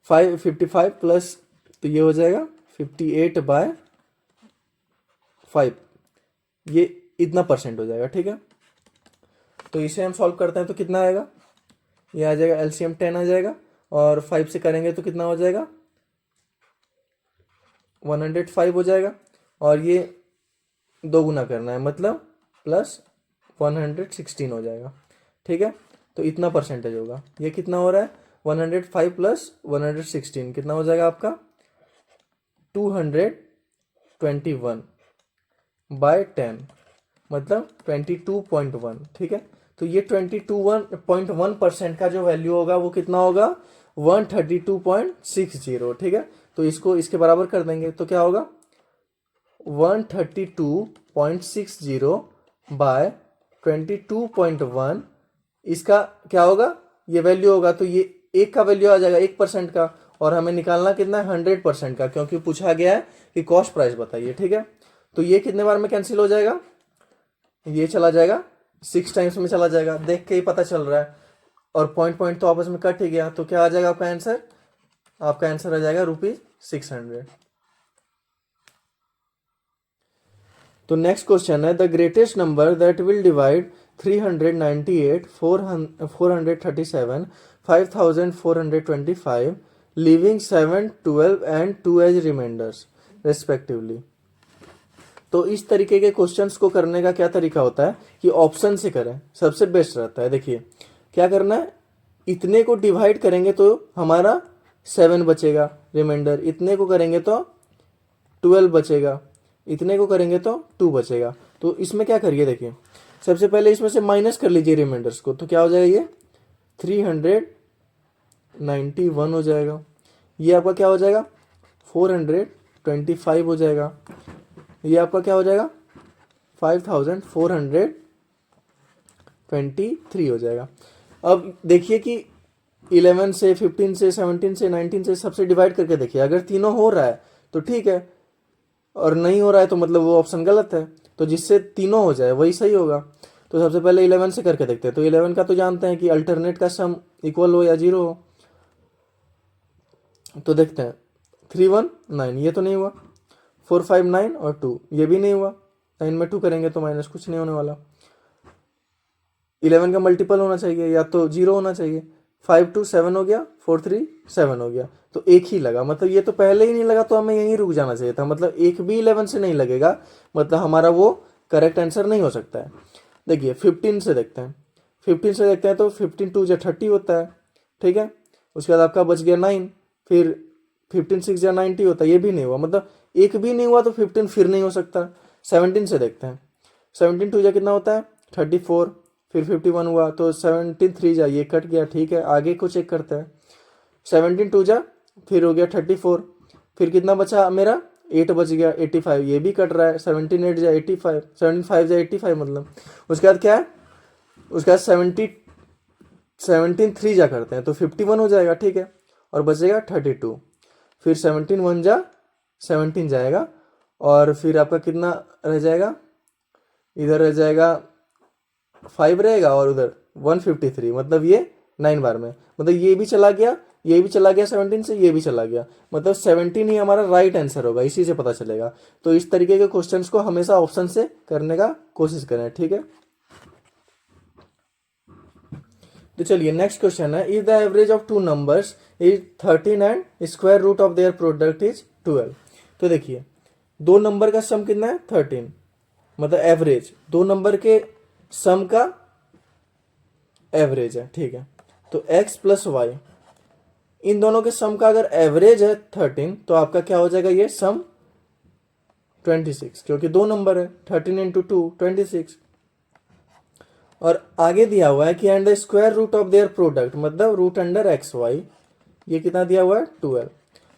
555 प्लस, तो ये हो जाएगा 58/5, ये इतना परसेंट हो जाएगा, ठीक है। तो इसे हम सॉल्व करते हैं तो कितना आएगा, ये आ जाएगा एलसीएम 10 आ जाएगा, और 5 से करेंगे तो कितना हो जाएगा 105 हो जाएगा, और ये 2 गुना करना है, मतलब +116 हो जाएगा, ठीक है। तो इतना परसेंटेज होगा, ये कितना हो रहा है 105 + 116 कितना हो जाएगा आपका 221/10, मतलब 22.1, ठीक है। तो ये 22.1% का जो वैल्यू होगा वो कितना होगा 132.60, ठीक है। तो इसको इसके बराबर कर देंगे तो क्या होगा 132.60/22.1, इसका क्या होगा, ये वैल्यू होगा, तो ये एक का वैल्यू आ जाएगा 1% का, और हमें निकालना कितना है 100% का, क्योंकि पूछा गया है कि कॉस्ट प्राइस बताइए, ठीक है। तो ये कितने बार में कैंसिल हो जाएगा, ये चला जाएगा 6 टाइम्स में चला जाएगा, देख के ही पता चल रहा है। और पॉइंट पॉइंट तो आपस में कट ही गया, तो क्या आ जाएगा आपका आंसर, आपका आंसर आ जाएगा ₹600। तो नेक्स्ट क्वेश्चन है, the greatest number that will divide 398, 437, 5425, leaving 7, 12 and 2 as remainders respectively। तो इस तरीके के क्वेश्चंस को करने का क्या तरीका होता है कि ऑप्शन से करें, सबसे बेस्ट रहता है। देखिए क्या करना है, इतने को डिवाइड करेंगे तो हमारा 7 बचेगा रिमाइंडर, इतने को करेंगे तो 12 बचेगा, इतने को करेंगे तो 2 बचेगा। तो इसमें क्या करिए, देखिए सबसे पहले इसमें से माइनस कर लीजिए रिमाइंडर्स को, तो क्या हो जाएगा, ये 391 हो जाएगा, ये आपका क्या हो जाएगा 425 हो जाएगा, ये आपका क्या हो जाएगा 5423 हो जाएगा। अब देखिए कि 11 से 15 से 17 से 19 से सबसे डिवाइड करके देखिए, अगर तीनों हो रहा है तो ठीक है, और नहीं हो रहा है तो मतलब वो ऑप्शन गलत है। तो जिससे तीनों हो जाए वही सही होगा। तो सबसे पहले 11 से करके देखते हैं। तो 11 का तो जानते हैं कि अल्टरनेट का सम इक्वल हो या 0 हो। तो देखते हैं 319, ये तो नहीं हुआ, 459 और 2 ये भी नहीं हुआ, 9 में 2 करेंगे तो माइनस कुछ नहीं होने वाला। 11 का मल्टीपल होना चाहिए या तो 0 होना चाहिए, 5 2 7 हो गया, 4 3 7 हो गया, तो एक ही लगा, मतलब ये तो पहले ही नहीं लगा, तो हमें यहीं रुक जाना चाहिए था। मतलब एक भी 11 से नहीं लगेगा, मतलब हमारा वो करेक्ट आंसर नहीं हो सकता है। देखिए 15 से देखते हैं, 15 से देखते हैं तो 15 2 या 30 होता है, ठीक है। उसके बाद आपका बच गया 9, फिर 15 6 या 90 होता है, ये भी नहीं हुआ, मतलब एक भी नहीं हुआ तो 15 फिर नहीं हो सकता। 17 से देखते हैं, 17 2 या कितना होता है 34, फिर 51 हुआ तो 17 3 जा, ये कट गया, ठीक है। आगे को चेक करते हैं, 17 2 जा, फिर हो गया 34, फिर कितना बचा मेरा 8 बच गया, 85, ये भी कट रहा है, 17 8 जा 85, 17 5 जा 85 मतलब। उसके बाद क्या है, उसके बाद 17 3 जा करते हैं तो 51 हो जाएगा, ठीक है, और बचेगा 32, फिर 17 1 जा 17 जाएगा, और फिर आपका कितना रह जाएगा, इधर रह जाएगा 5 रहेगा, और उधर 153, मतलब ये 9 बार में, मतलब ये भी चला गया, ये भी चला गया 17 से, ये भी चला गया, मतलब 17 ही हमारा राइट आंसर होगा, इसी से पता चलेगा। तो इस तरीके के क्वेश्चंस को हमेशा ऑप्शन से करने का कोशिश करें, ठीक है। तो चलिए नेक्स्ट क्वेश्चन है, is the average of 2 numbers is 13 and square root of their product is 12। तो देखिए 2 नंबर का सम कितना है 13, मतलब एवरेज 2 नंबर के सम का एवरेज है, ठीक है। तो x प्लस वाई, इन दोनों के सम का अगर एवरेज है 13, तो आपका क्या हो जाएगा, ये सम 26, क्योंकि 2 नंबर है, 13 इंटू 2 26। और आगे दिया हुआ है कि and the square root of their product, मतलब रूट अंडर एक्स वाई, ये कितना दिया हुआ है 12।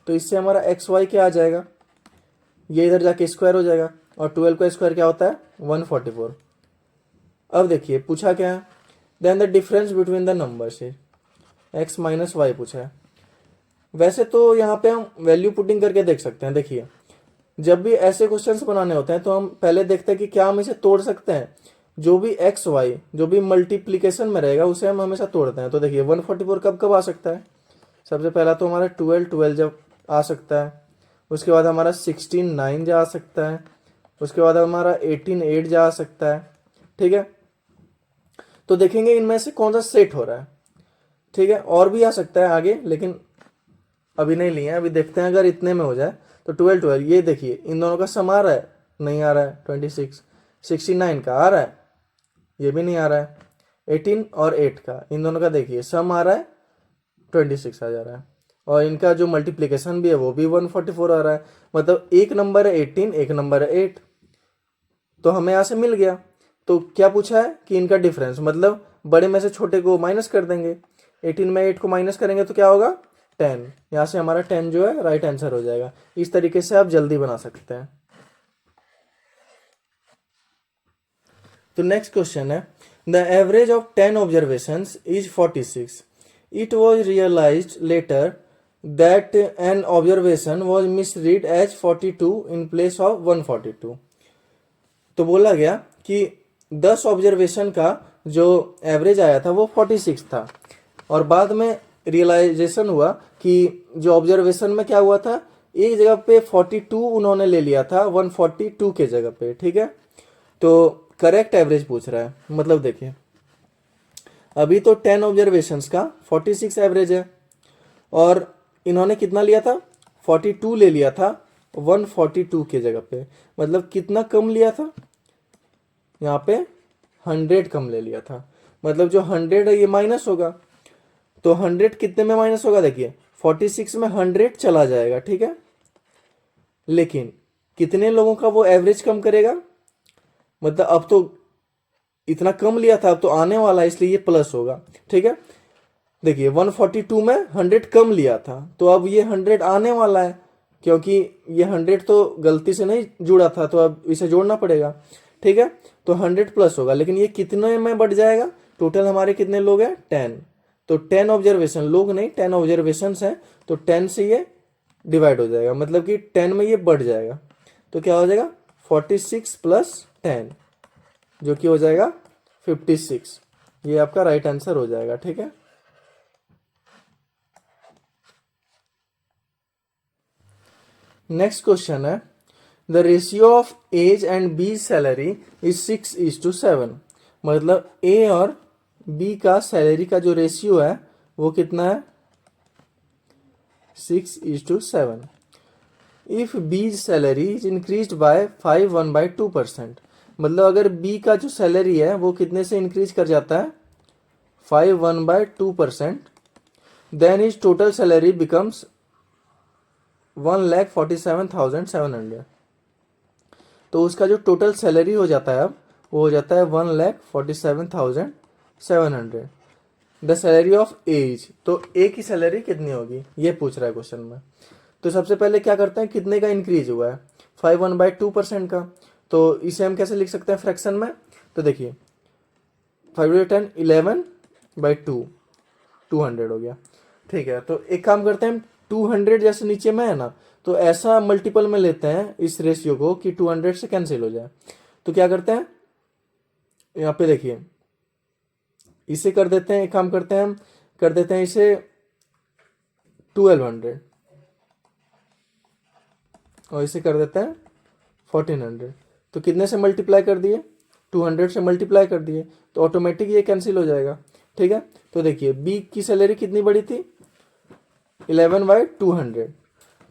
तो इससे हमारा एक्स वाई क्या आ जाएगा, ये इधर जाके स्क्वायर हो जाएगा, और 12 का स्क्वायर क्या होता है 144। अब देखिए पूछा क्या है, then the difference between the numbers है एक्स माइनस वाई पूछा है। वैसे तो यहाँ पे हम वैल्यू पुटिंग करके देख सकते हैं। देखिए जब भी ऐसे क्वेश्चंस बनाने होते हैं तो हम पहले देखते हैं कि क्या हम इसे तोड़ सकते हैं। जो भी एक्स वाई जो भी मल्टीप्लीकेशन में रहेगा उसे हम हमेशा तोड़ते हैं। तो देखिए 144 कब कब आ सकता है, सबसे पहला तो हमारा 12 जब आ सकता है, उसके बाद हमारा 16 9 जा आ सकता है, उसके बाद हमारा 18 8 जा आ सकता है, ठीक है। तो देखेंगे इनमें से कौन सा सेट हो रहा है, ठीक है। और भी आ सकता है आगे, लेकिन अभी नहीं लिए हैं, अभी देखते हैं अगर इतने में हो जाए। तो 12 ये देखिए इन दोनों का सम आ रहा है, नहीं आ रहा है 26, 69 का आ रहा है, ये भी नहीं आ रहा है, 18 और 8 का इन दोनों का देखिए सम आ रहा है 26 आ जा रहा है, और इनका जो मल्टीप्लिकेशन भी है वो भी 144 आ रहा है। मतलब एक नंबर है 18, एक नंबर है 8, तो हमें यहाँ से मिल गया। तो क्या पूछा है कि इनका डिफरेंस, मतलब बड़े में से छोटे को माइनस कर देंगे, 18 में 8 को माइनस करेंगे तो क्या होगा 10, यहाँ से हमारा 10 जो है राइट आंसर हो जाएगा। इस तरीके से आप जल्दी बना सकते हैं। तो नेक्स्ट क्वेश्चन है, the average of 10 observations is 46। It was realised later that an observation was misread as 42 in place of 142। तो बोला गया कि 10 ऑब्जर्वेशन का जो एवरेज आया था वो 46 था, और बाद में रियलाइजेशन हुआ कि जो ऑब्जर्वेशन में क्या हुआ था, एक जगह पे 42 उन्होंने ले लिया था 142 के जगह पे, ठीक है। तो करेक्ट एवरेज पूछ रहा है, मतलब देखिए अभी तो 10 ऑब्जर्वेशंस का 46 एवरेज है, और इन्होंने कितना लिया था, 42 ले लिया था 142 के जगह पे, मतलब कितना कम लिया था, यहाँ पे 100 कम ले लिया था। मतलब जो 100 है ये माइनस होगा, तो 100 कितने में माइनस होगा, देखिए 46 में 100 चला जाएगा, ठीक है। लेकिन कितने लोगों का वो एवरेज कम करेगा, मतलब अब तो इतना कम लिया था, अब तो आने वाला है, इसलिए ये प्लस होगा, ठीक है। देखिए 142 में 100 कम लिया था, तो अब ये 100 आने वाला है, क्योंकि ये 100 तो गलती से नहीं जुड़ा था, तो अब इसे जोड़ना पड़ेगा, ठीक है। तो 100 प्लस होगा, लेकिन ये कितने में बढ़ जाएगा, टोटल हमारे कितने लोग हैं 10, तो 10 ऑब्जर्वेशन, लोग नहीं 10 ऑब्जर्वेशन हैं, तो 10 से ये डिवाइड हो जाएगा, मतलब कि 10 में ये बढ़ जाएगा, तो क्या हो जाएगा 46 प्लस 10, जो कि हो जाएगा 56। ये आपका राइट आंसर हो जाएगा, ठीक है। नेक्स्ट क्वेश्चन है, the ratio of A's and B salary is 6:7, मतलब ए और बी का सैलरी का जो रेशियो है वो कितना है, 6:7। If B salary is increase by 5 1/2%, मतलब अगर बी का जो सैलरी है वो कितने से इंक्रीज कर जाता है, 5 1/2%, then is total salary becomes 1,47,700, तो उसका जो टोटल सैलरी हो जाता है अब वो हो जाता है 1,47,700। द सैलरी ऑफ एज, तो ए की सैलरी कितनी होगी ये पूछ रहा है क्वेश्चन में। तो सबसे पहले क्या करते हैं, कितने का इंक्रीज हुआ है, 5 1/2% का, तो इसे हम कैसे लिख सकते हैं फ्रैक्शन में, तो देखिए 5 11/2 200 हो गया, ठीक है। तो एक काम करते हैं, 200 जैसे नीचे में है ना, तो ऐसा मल्टीपल में लेते हैं इस रेशियो को कि 200 से कैंसिल हो जाए। तो क्या करते हैं, यहाँ पे देखिए इसे कर देते हैं, एक काम करते हैं हम, कर देते हैं इसे 1200, और इसे कर देते हैं 1400। तो कितने से मल्टीप्लाई कर दिए, 200 से मल्टीप्लाई कर दिए, तो ऑटोमेटिक ये कैंसिल हो जाएगा, ठीक है। तो देखिए बी की सैलरी कितनी बड़ी थी, 11/200,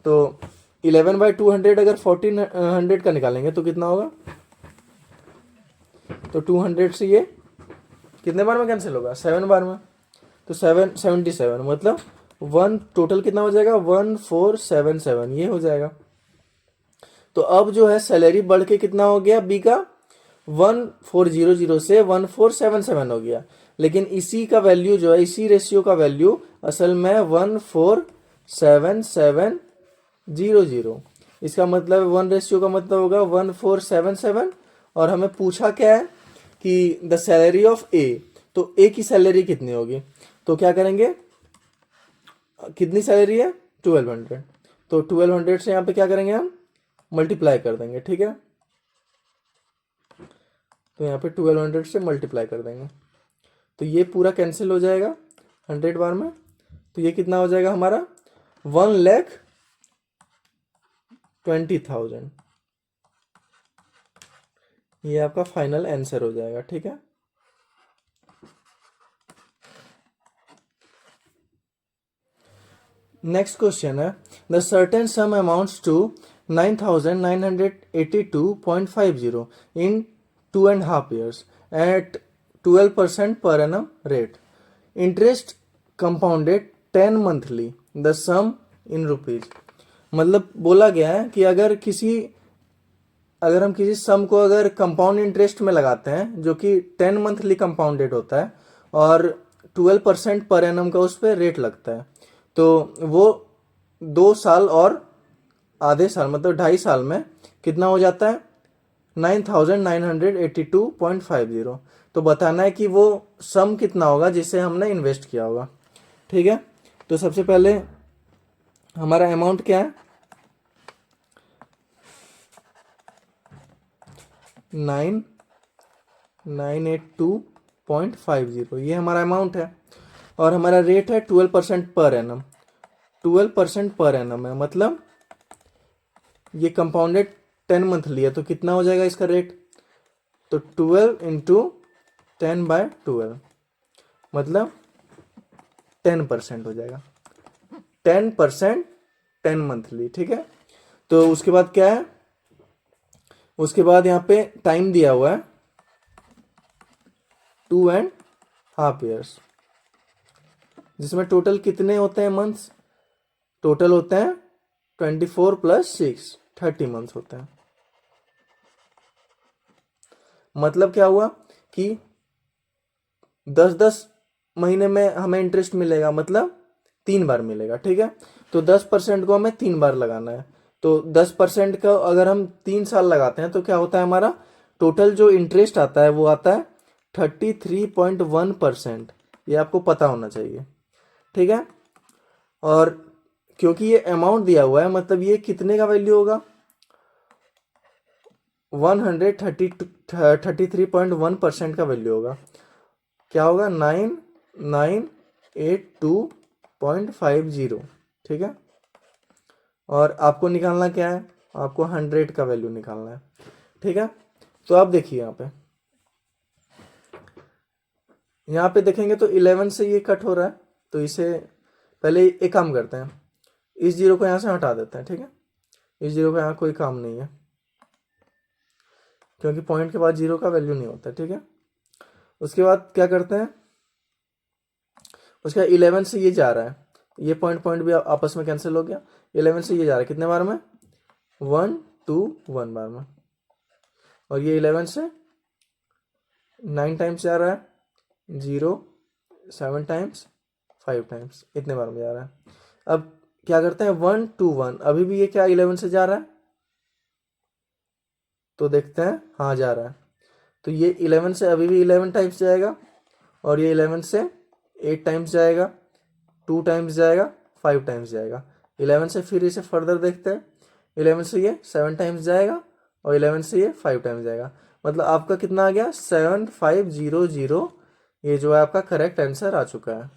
तो 11/200 अगर 1400 का निकालेंगे तो कितना होगा, तो 200 से ये कितने बार में कैंसिल होगा, 7 बार में, तो 777, मतलब 1 टोटल कितना हो जाएगा, 1477 ये हो जाएगा। तो अब जो है सैलरी बढ़ के कितना हो गया बी का, 1400 से 1477 हो गया, लेकिन इसी का वैल्यू जो है, इसी रेशियो का वैल्यू असल में 147700, इसका मतलब 1 रेशियो का मतलब होगा 1477, और हमें पूछा क्या है कि द सैलरी ऑफ ए, तो ए की सैलरी कितनी होगी, तो क्या करेंगे, कितनी सैलरी है 1200, तो 1200 से यहाँ पे क्या करेंगे हम मल्टीप्लाई कर देंगे, ठीक है। तो यहाँ पे 1200 से मल्टीप्लाई कर देंगे, तो ये पूरा कैंसिल हो जाएगा 100 बार में, तो ये कितना हो जाएगा हमारा 1,20,000, ये आपका फाइनल आंसर हो जाएगा, ठीक है। नेक्स्ट क्वेश्चन है, the certain sum amounts to 9,982.50 in 2.5 years at 12% per annum rate. Interest compounded 10 monthly. The sum in rupees. मतलब बोला गया है कि अगर हम किसी सम को अगर कंपाउंड इंटरेस्ट में लगाते हैं जो कि 10 मंथली कंपाउंडेड होता है और 12% पर एनम का उस पर रेट लगता है, तो वो 2 साल और आधे साल मतलब 2.5 साल में कितना हो जाता है 9,982.50। तो बताना है कि वो सम कितना होगा जिसे हमने इन्वेस्ट किया होगा, ठीक है। तो सबसे पहले हमारा अमाउंट क्या है, 9982.50, ये हमारा अमाउंट है। और हमारा रेट है 12% पर एनम। 12% पर एनम है, मतलब ये कंपाउंडेड 10 मंथ लिया, तो कितना हो जाएगा इसका रेट? तो 12 × 10/12, मतलब 10% हो जाएगा। 10% 10 मंथली, ठीक है। तो उसके बाद क्या है, उसके बाद यहाँ पे टाइम दिया हुआ है 2.5 years, जिसमें टोटल कितने होते हैं मंथ्स? टोटल होते हैं 24 + 6, 30 मंथ्स होते हैं। मतलब क्या हुआ कि 10-10 महीने में हमें इंटरेस्ट मिलेगा, मतलब 3 बार मिलेगा, ठीक है। तो 10% को हमें 3 बार लगाना है। तो 10% का अगर हम 3 साल लगाते हैं तो क्या होता है, हमारा टोटल जो इंटरेस्ट आता है वो आता है 33.1%। ये आपको पता होना चाहिए, ठीक है। और क्योंकि ये अमाउंट दिया हुआ है, मतलब ये कितने का वैल्यू होगा? 133.1% का वैल्यू होगा। क्या होगा? 9982.50, ठीक है। और आपको निकालना क्या है? आपको 100 का वैल्यू निकालना है, ठीक है। तो आप देखिए यहाँ पे देखेंगे तो 11 से ये कट हो रहा है, तो इसे पहले एक काम करते हैं, इस जीरो को यहाँ से हटा देते हैं, ठीक है। इस जीरो का यहाँ कोई काम नहीं है, क्योंकि पॉइंट के बाद जीरो का वैल्यू नहीं होता, ठीक है। उसके बाद क्या करते हैं, उसका 11 से ये जा रहा है, ये पॉइंट पॉइंट भी आपस में कैंसिल हो गया। 11 से ये जा रहा है कितने बार में? 1 2 1 बार में। और ये 11 से 9 टाइम्स जा रहा है, 0 7 टाइम्स, 5 टाइम्स, इतने बार में जा रहा है। अब क्या करते हैं, 1 2 1, अभी भी ये क्या 11 से जा रहा है? तो देखते हैं, हाँ जा रहा है। तो ये 11 से अभी भी 11 टाइम्स जाएगा, और ये 11 से 8 टाइम्स जाएगा, 2 टाइम्स जाएगा, 5 टाइम्स जाएगा। 11 से फिर इसे फर्दर देखते हैं, 11 से ये 7 टाइम्स जाएगा, और 11 से ये 5 टाइम्स जाएगा। मतलब आपका कितना आ गया? 7500। ये जो है आपका करेक्ट आंसर आ चुका है।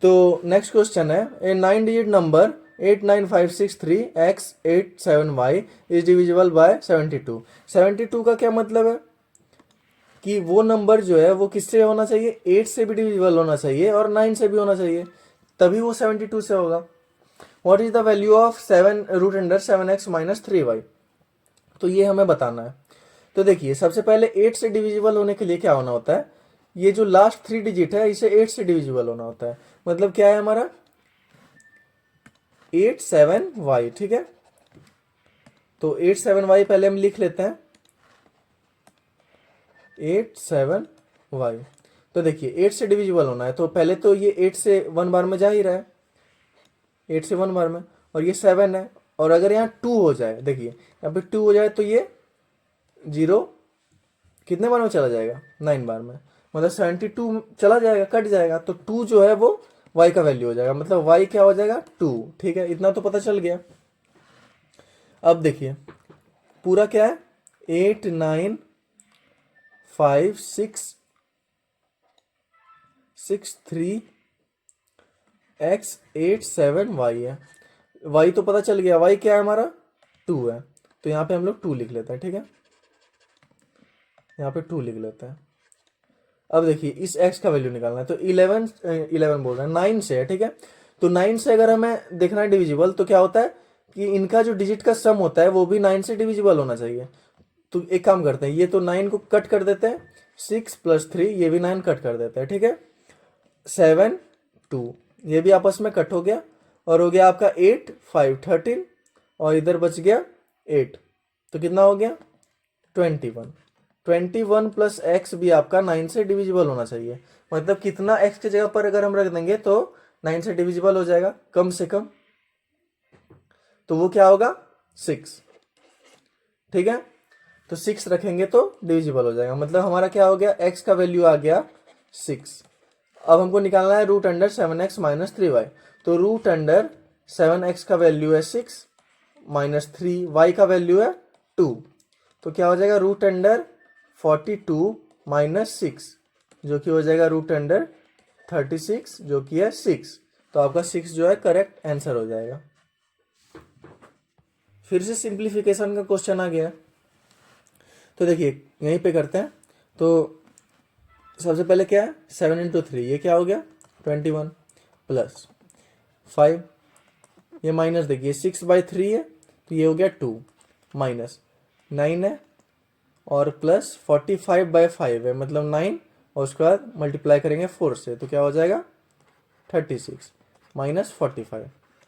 तो नेक्स्ट क्वेश्चन है, ए 9 digit number 89563x87y is divisible by 72। 72 का क्या मतलब है कि वो नंबर जो है वो किससे होना चाहिए? 8 से भी डिविजिबल होना चाहिए और 9 से भी होना चाहिए, तभी वो 72 से होगा। What is the value of 7√7x - 3y? तो ये हमें बताना है। तो देखिए, सबसे पहले 8 से डिविजिबल होने के लिए क्या होना होता है, ये जो लास्ट 3 डिजिट है इसे 8 से डिविजिबल होना होता है। मतलब क्या है हमारा? 87y, ठीक है। तो 87y पहले हम लिख लेते हैं, 87y। तो देखिए 8 से डिविजिबल होना है, तो पहले तो ये 8 से 1 बार में जा ही रहा है, 8 से 1 बार में, और ये 7 है। और अगर यहाँ 2 हो जाए, देखिए यहाँ पे 2 हो जाए तो ये 0 कितने बार में चला जाएगा? 9 बार में, मतलब 72 चला जाएगा, कट जाएगा। तो 2 जो है वो y का वैल्यू हो जाएगा, मतलब y क्या हो जाएगा? 2, ठीक है। इतना तो पता चल गया। अब देखिए पूरा क्या है, 8 9 5 6 3 x 8 7 y है। y तो पता चल गया, y क्या है हमारा? 2 है। तो यहाँ पे हम लोग 2 लिख लेते हैं, ठीक है। यहाँ पे 2 लिख लेते हैं। अब देखिए इस x का वैल्यू निकालना है, तो 11 बोल रहे हैं, 9 से है, ठीक है। तो 9 से अगर हमें देखना है डिविजिबल, तो क्या होता है कि इनका जो डिजिट का सम होता है वो भी 9 से डिविजिबल होना चाहिए। तो एक काम करते हैं, ये तो 9 को कट कर देते हैं, 6 + 3, ये भी 9 कट कर देते हैं, ठीक है। 7 2, ये भी आपस में कट हो गया, और हो गया आपका 8 5 13, और इधर बच गया 8, तो कितना हो गया? 21। 21 + x भी आपका 9 से डिविजिबल होना चाहिए। मतलब कितना x की जगह पर अगर हम रख देंगे तो 9 से डिविजिबल हो जाएगा कम से कम, तो वो क्या होगा? 6, ठीक है। तो 6 रखेंगे तो डिविजिबल हो जाएगा, मतलब हमारा क्या हो गया? x का वैल्यू आ गया 6। अब हमको निकालना है √7x - 3y। तो √7x का वैल्यू है 6, -3, y का वैल्यू है 2, तो क्या हो जाएगा रूट अंडर 42 - 6 जो कि हो जाएगा रूट अंडर 36 जो कि है 6। तो आपका 6 जो है करेक्ट आंसर हो जाएगा। फिर से सिंप्लीफिकेशन का क्वेश्चन आ गया, तो देखिए यहीं पे करते हैं। तो सबसे पहले क्या है 7 × 3, ये क्या हो गया 21 प्लस 5, ये माइनस देखिए 6/3 है तो ये हो गया 2 माइनस 9 है और प्लस 45/5 है मतलब 9 और उसके बाद मल्टीप्लाई करेंगे 4 से तो क्या हो जाएगा 36 माइनस 45,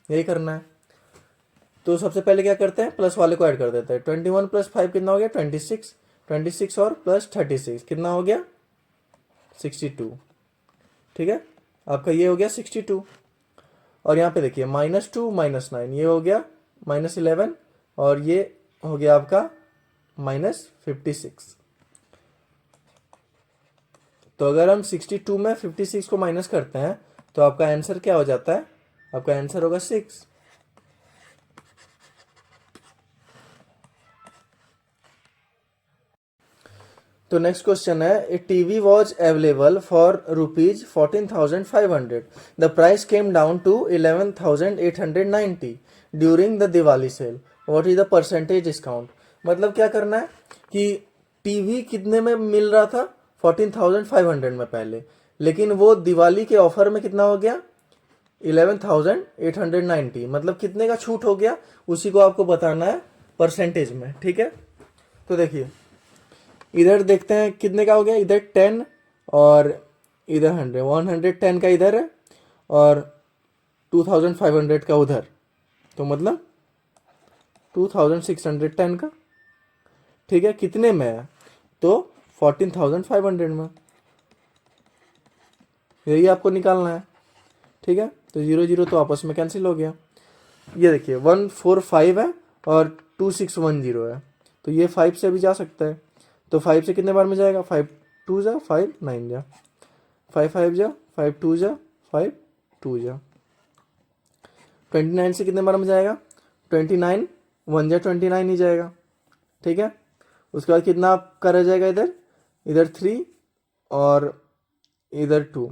यही करना है। तो सबसे पहले क्या करते हैं प्लस वाले को ऐड कर देते हैं। 21 + 5 कितना हो गया 26, 26 और प्लस 36 कितना हो गया 62। ठीक है, आपका ये हो गया 62। और यहाँ पे देखिए -2 - 9 ये हो गया -11 और ये हो गया आपका -56। तो अगर हम 62 में 56 को माइनस करते हैं तो आपका आंसर क्या हो जाता है, आपका आंसर होगा 6। तो नेक्स्ट क्वेश्चन है a TV was available for ₹14,500, the price came down to 11,890 during the Diwali sale, what is the percentage discount. मतलब क्या करना है कि टीवी कितने में मिल रहा था 14,500 में पहले, लेकिन वो दिवाली के ऑफर में कितना हो गया 11,890, मतलब कितने का छूट हो गया उसी को आपको बताना है परसेंटेज में। ठीक है, तो देखिए इधर देखते हैं कितने का हो गया, इधर 10 और इधर 100, 110 का इधर है और 2,500 का उधर, तो मतलब 2,610 का। ठीक है, कितने में है तो 14,500 में, यही आपको निकालना है। ठीक है, तो 0 0 तो आपस में कैंसिल हो गया। ये देखिए 145 है और 2610 है, तो ये 5 से भी जा सकता है। तो 5 से कितने बार में जाएगा 5 2 जा 5 9 जा 5 5 जा 5 2 जा 5 2 जा 29 से कितने बार में जाएगा 29 1 जा 29 ही जाएगा। ठीक है, उसके बाद कितना आपका रह जाएगा इधर, इधर 3 और इधर 2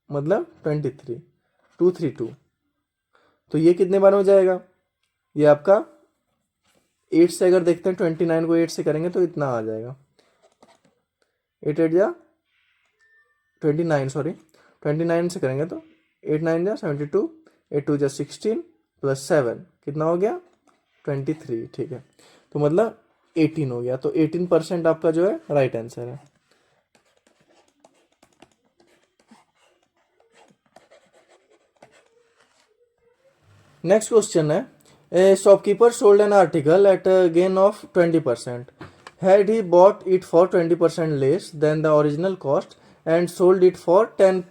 मतलब 23 2 3 2, तो ये कितने बार में जाएगा, ये आपका 8 से अगर देखते हैं 29 को 8 से करेंगे तो इतना आ जाएगा 8 8 जा 29 सॉरी 29 से करेंगे तो 8 9 जा 72 8 2 जा 16 प्लस 7 कितना हो गया 23। ठीक है, तो मतलब 18 हो गया, तो 18% आपका जो है राइट आंसर है। नेक्स्ट क्वेश्चन है a shopkeeper sold an article at a gain of 20%, had he bought it for 20% less than the original cost and sold it for 10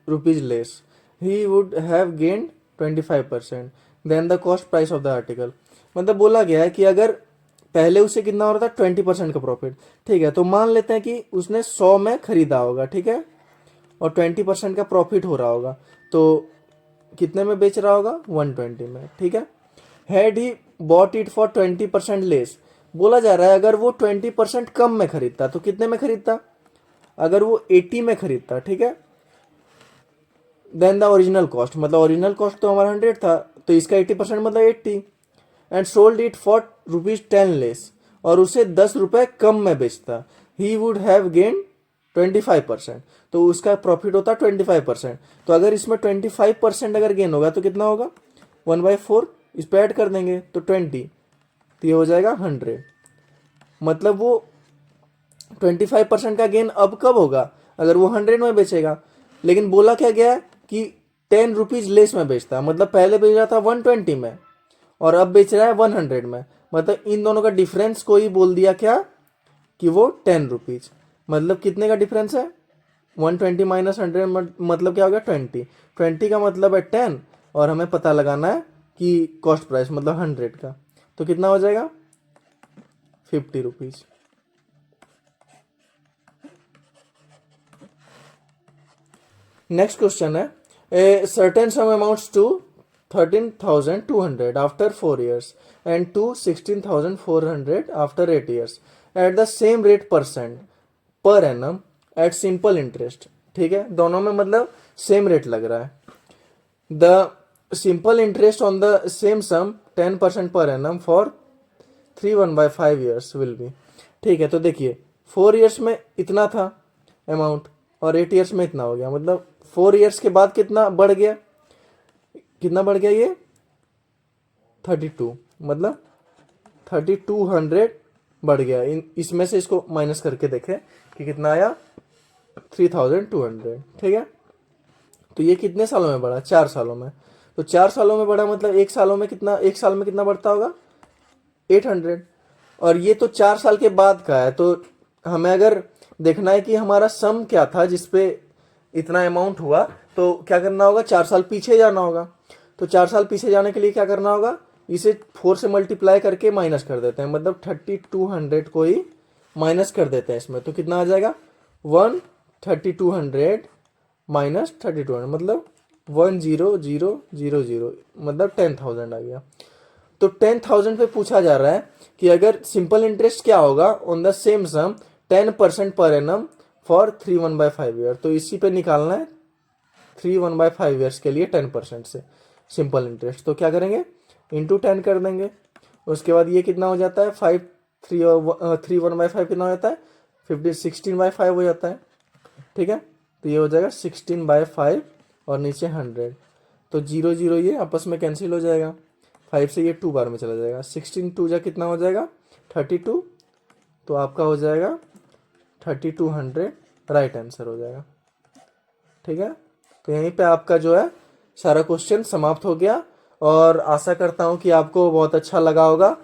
rupees less, he would have gained 25% than the cost price of the article. मतलब बोला गया है कि अगर पहले उसे कितना हो रहा था 20% का प्रॉफिट, ठीक है, तो मान लेते हैं कि उसने 100 में खरीदा होगा, ठीक है, और 20% का प्रॉफिट हो रहा होगा, तो कितने में बेच रहा होगा 120 में। ठीक है, had he bought it for 20% less, बोला जा रहा है अगर वो 20% कम में खरीदता तो कितने में खरीदता, अगर वो 80 में खरीदता, ठीक है, देन द ओरिजिनल कॉस्ट, मतलब ओरिजिनल कॉस्ट तो हमारा 100 था तो इसका 80% मतलब 80, and sold it for ₹10 less, और उसे 10 रुपए कम में बेचता, ही वुड हैव गेन 25%, तो उसका प्रॉफिट होता 25%। तो अगर इसमें 25% अगर गेन होगा तो कितना होगा 1/4, इस पर ऐड कर देंगे तो 20, तो ये हो जाएगा 100। मतलब वो 25% का गेन अब कब होगा, अगर वो 100 में बेचेगा, लेकिन बोला क्या गया कि 10 रुपीज लेस में बेचता है, मतलब पहले बेच रहा था 120 में और अब बेच रहा है 100 में, मतलब इन दोनों का डिफरेंस को ही बोल दिया क्या कि वो 10 रुपीज, मतलब कितने का डिफरेंस है 120 - 100 मतलब क्या हो गया 20, 20 का मतलब है 10 और हमें पता लगाना है कि कॉस्ट प्राइस मतलब 100 का, तो कितना हो जाएगा 50 रुपीज। नेक्स्ट क्वेश्चन है a certain sum amounts to 13,200 after 4 years and to 16,400 after 8 years at the same rate percent per annum at simple interest. ठीक है, दोनों में मतलब सेम रेट लग रहा है. The simple interest on the same sum 10% per annum for 3/5 years will be. ठीक है, तो देखिए 4 ईयर्स में इतना था अमाउंट और 8 ईयर्स में इतना हो गया, मतलब 4 ईयर्स के बाद कितना बढ़ गया, कितना बढ़ गया ये 32, मतलब 3200 बढ़ गया. इसमें से इसको माइनस करके देखें कि कितना आया 3200. ठीक है, तो ये कितने सालों में बढ़ा, 4 सालों में. तो 4 सालों में बढ़ा मतलब एक साल में कितना बढ़ता होगा 800. और ये तो 4 साल के बाद का है, तो हमें अगर देखना है कि हमारा सम क्या था जिसपे इतना अमाउंट हुआ, तो क्या करना होगा 4 साल पीछे जाना होगा. तो 4 साल पीछे जाने के लिए क्या करना होगा, इसे 4 से मल्टीप्लाई करके माइनस कर देते हैं, मतलब 3200 को ही माइनस कर देते हैं इसमें. तो कितना आ जाएगा 3200 माइनस 3200 मतलब 10000 मतलब 10,000 आ गया. तो 10,000 पे पूछा जा रहा है कि अगर सिंपल इंटरेस्ट क्या होगा on the same sum 10% per annum for 3/5 year. तो इसी पे निकालना है 3/5 ईयर्स के लिए 10% से सिंपल इंटरेस्ट. तो क्या करेंगे इंटू 10 कर देंगे. उसके बाद ये कितना हो जाता है 3/5 कितना हो जाता है 16/5 हो जाता है. ठीक है, तो ये हो जाएगा 16/5 और नीचे 100. तो 0 ये आपस में कैंसिल हो जाएगा, 5 से ये 2 बार में चला जाएगा. 16 2 जा कितना हो जाएगा 32. तो आपका हो जाएगा 3200 राइट आंसर हो जाएगा. ठीक है, तो यहीं पे आपका जो है सारा क्वेश्चन समाप्त हो गया और आशा करता हूँ कि आपको बहुत अच्छा लगा होगा.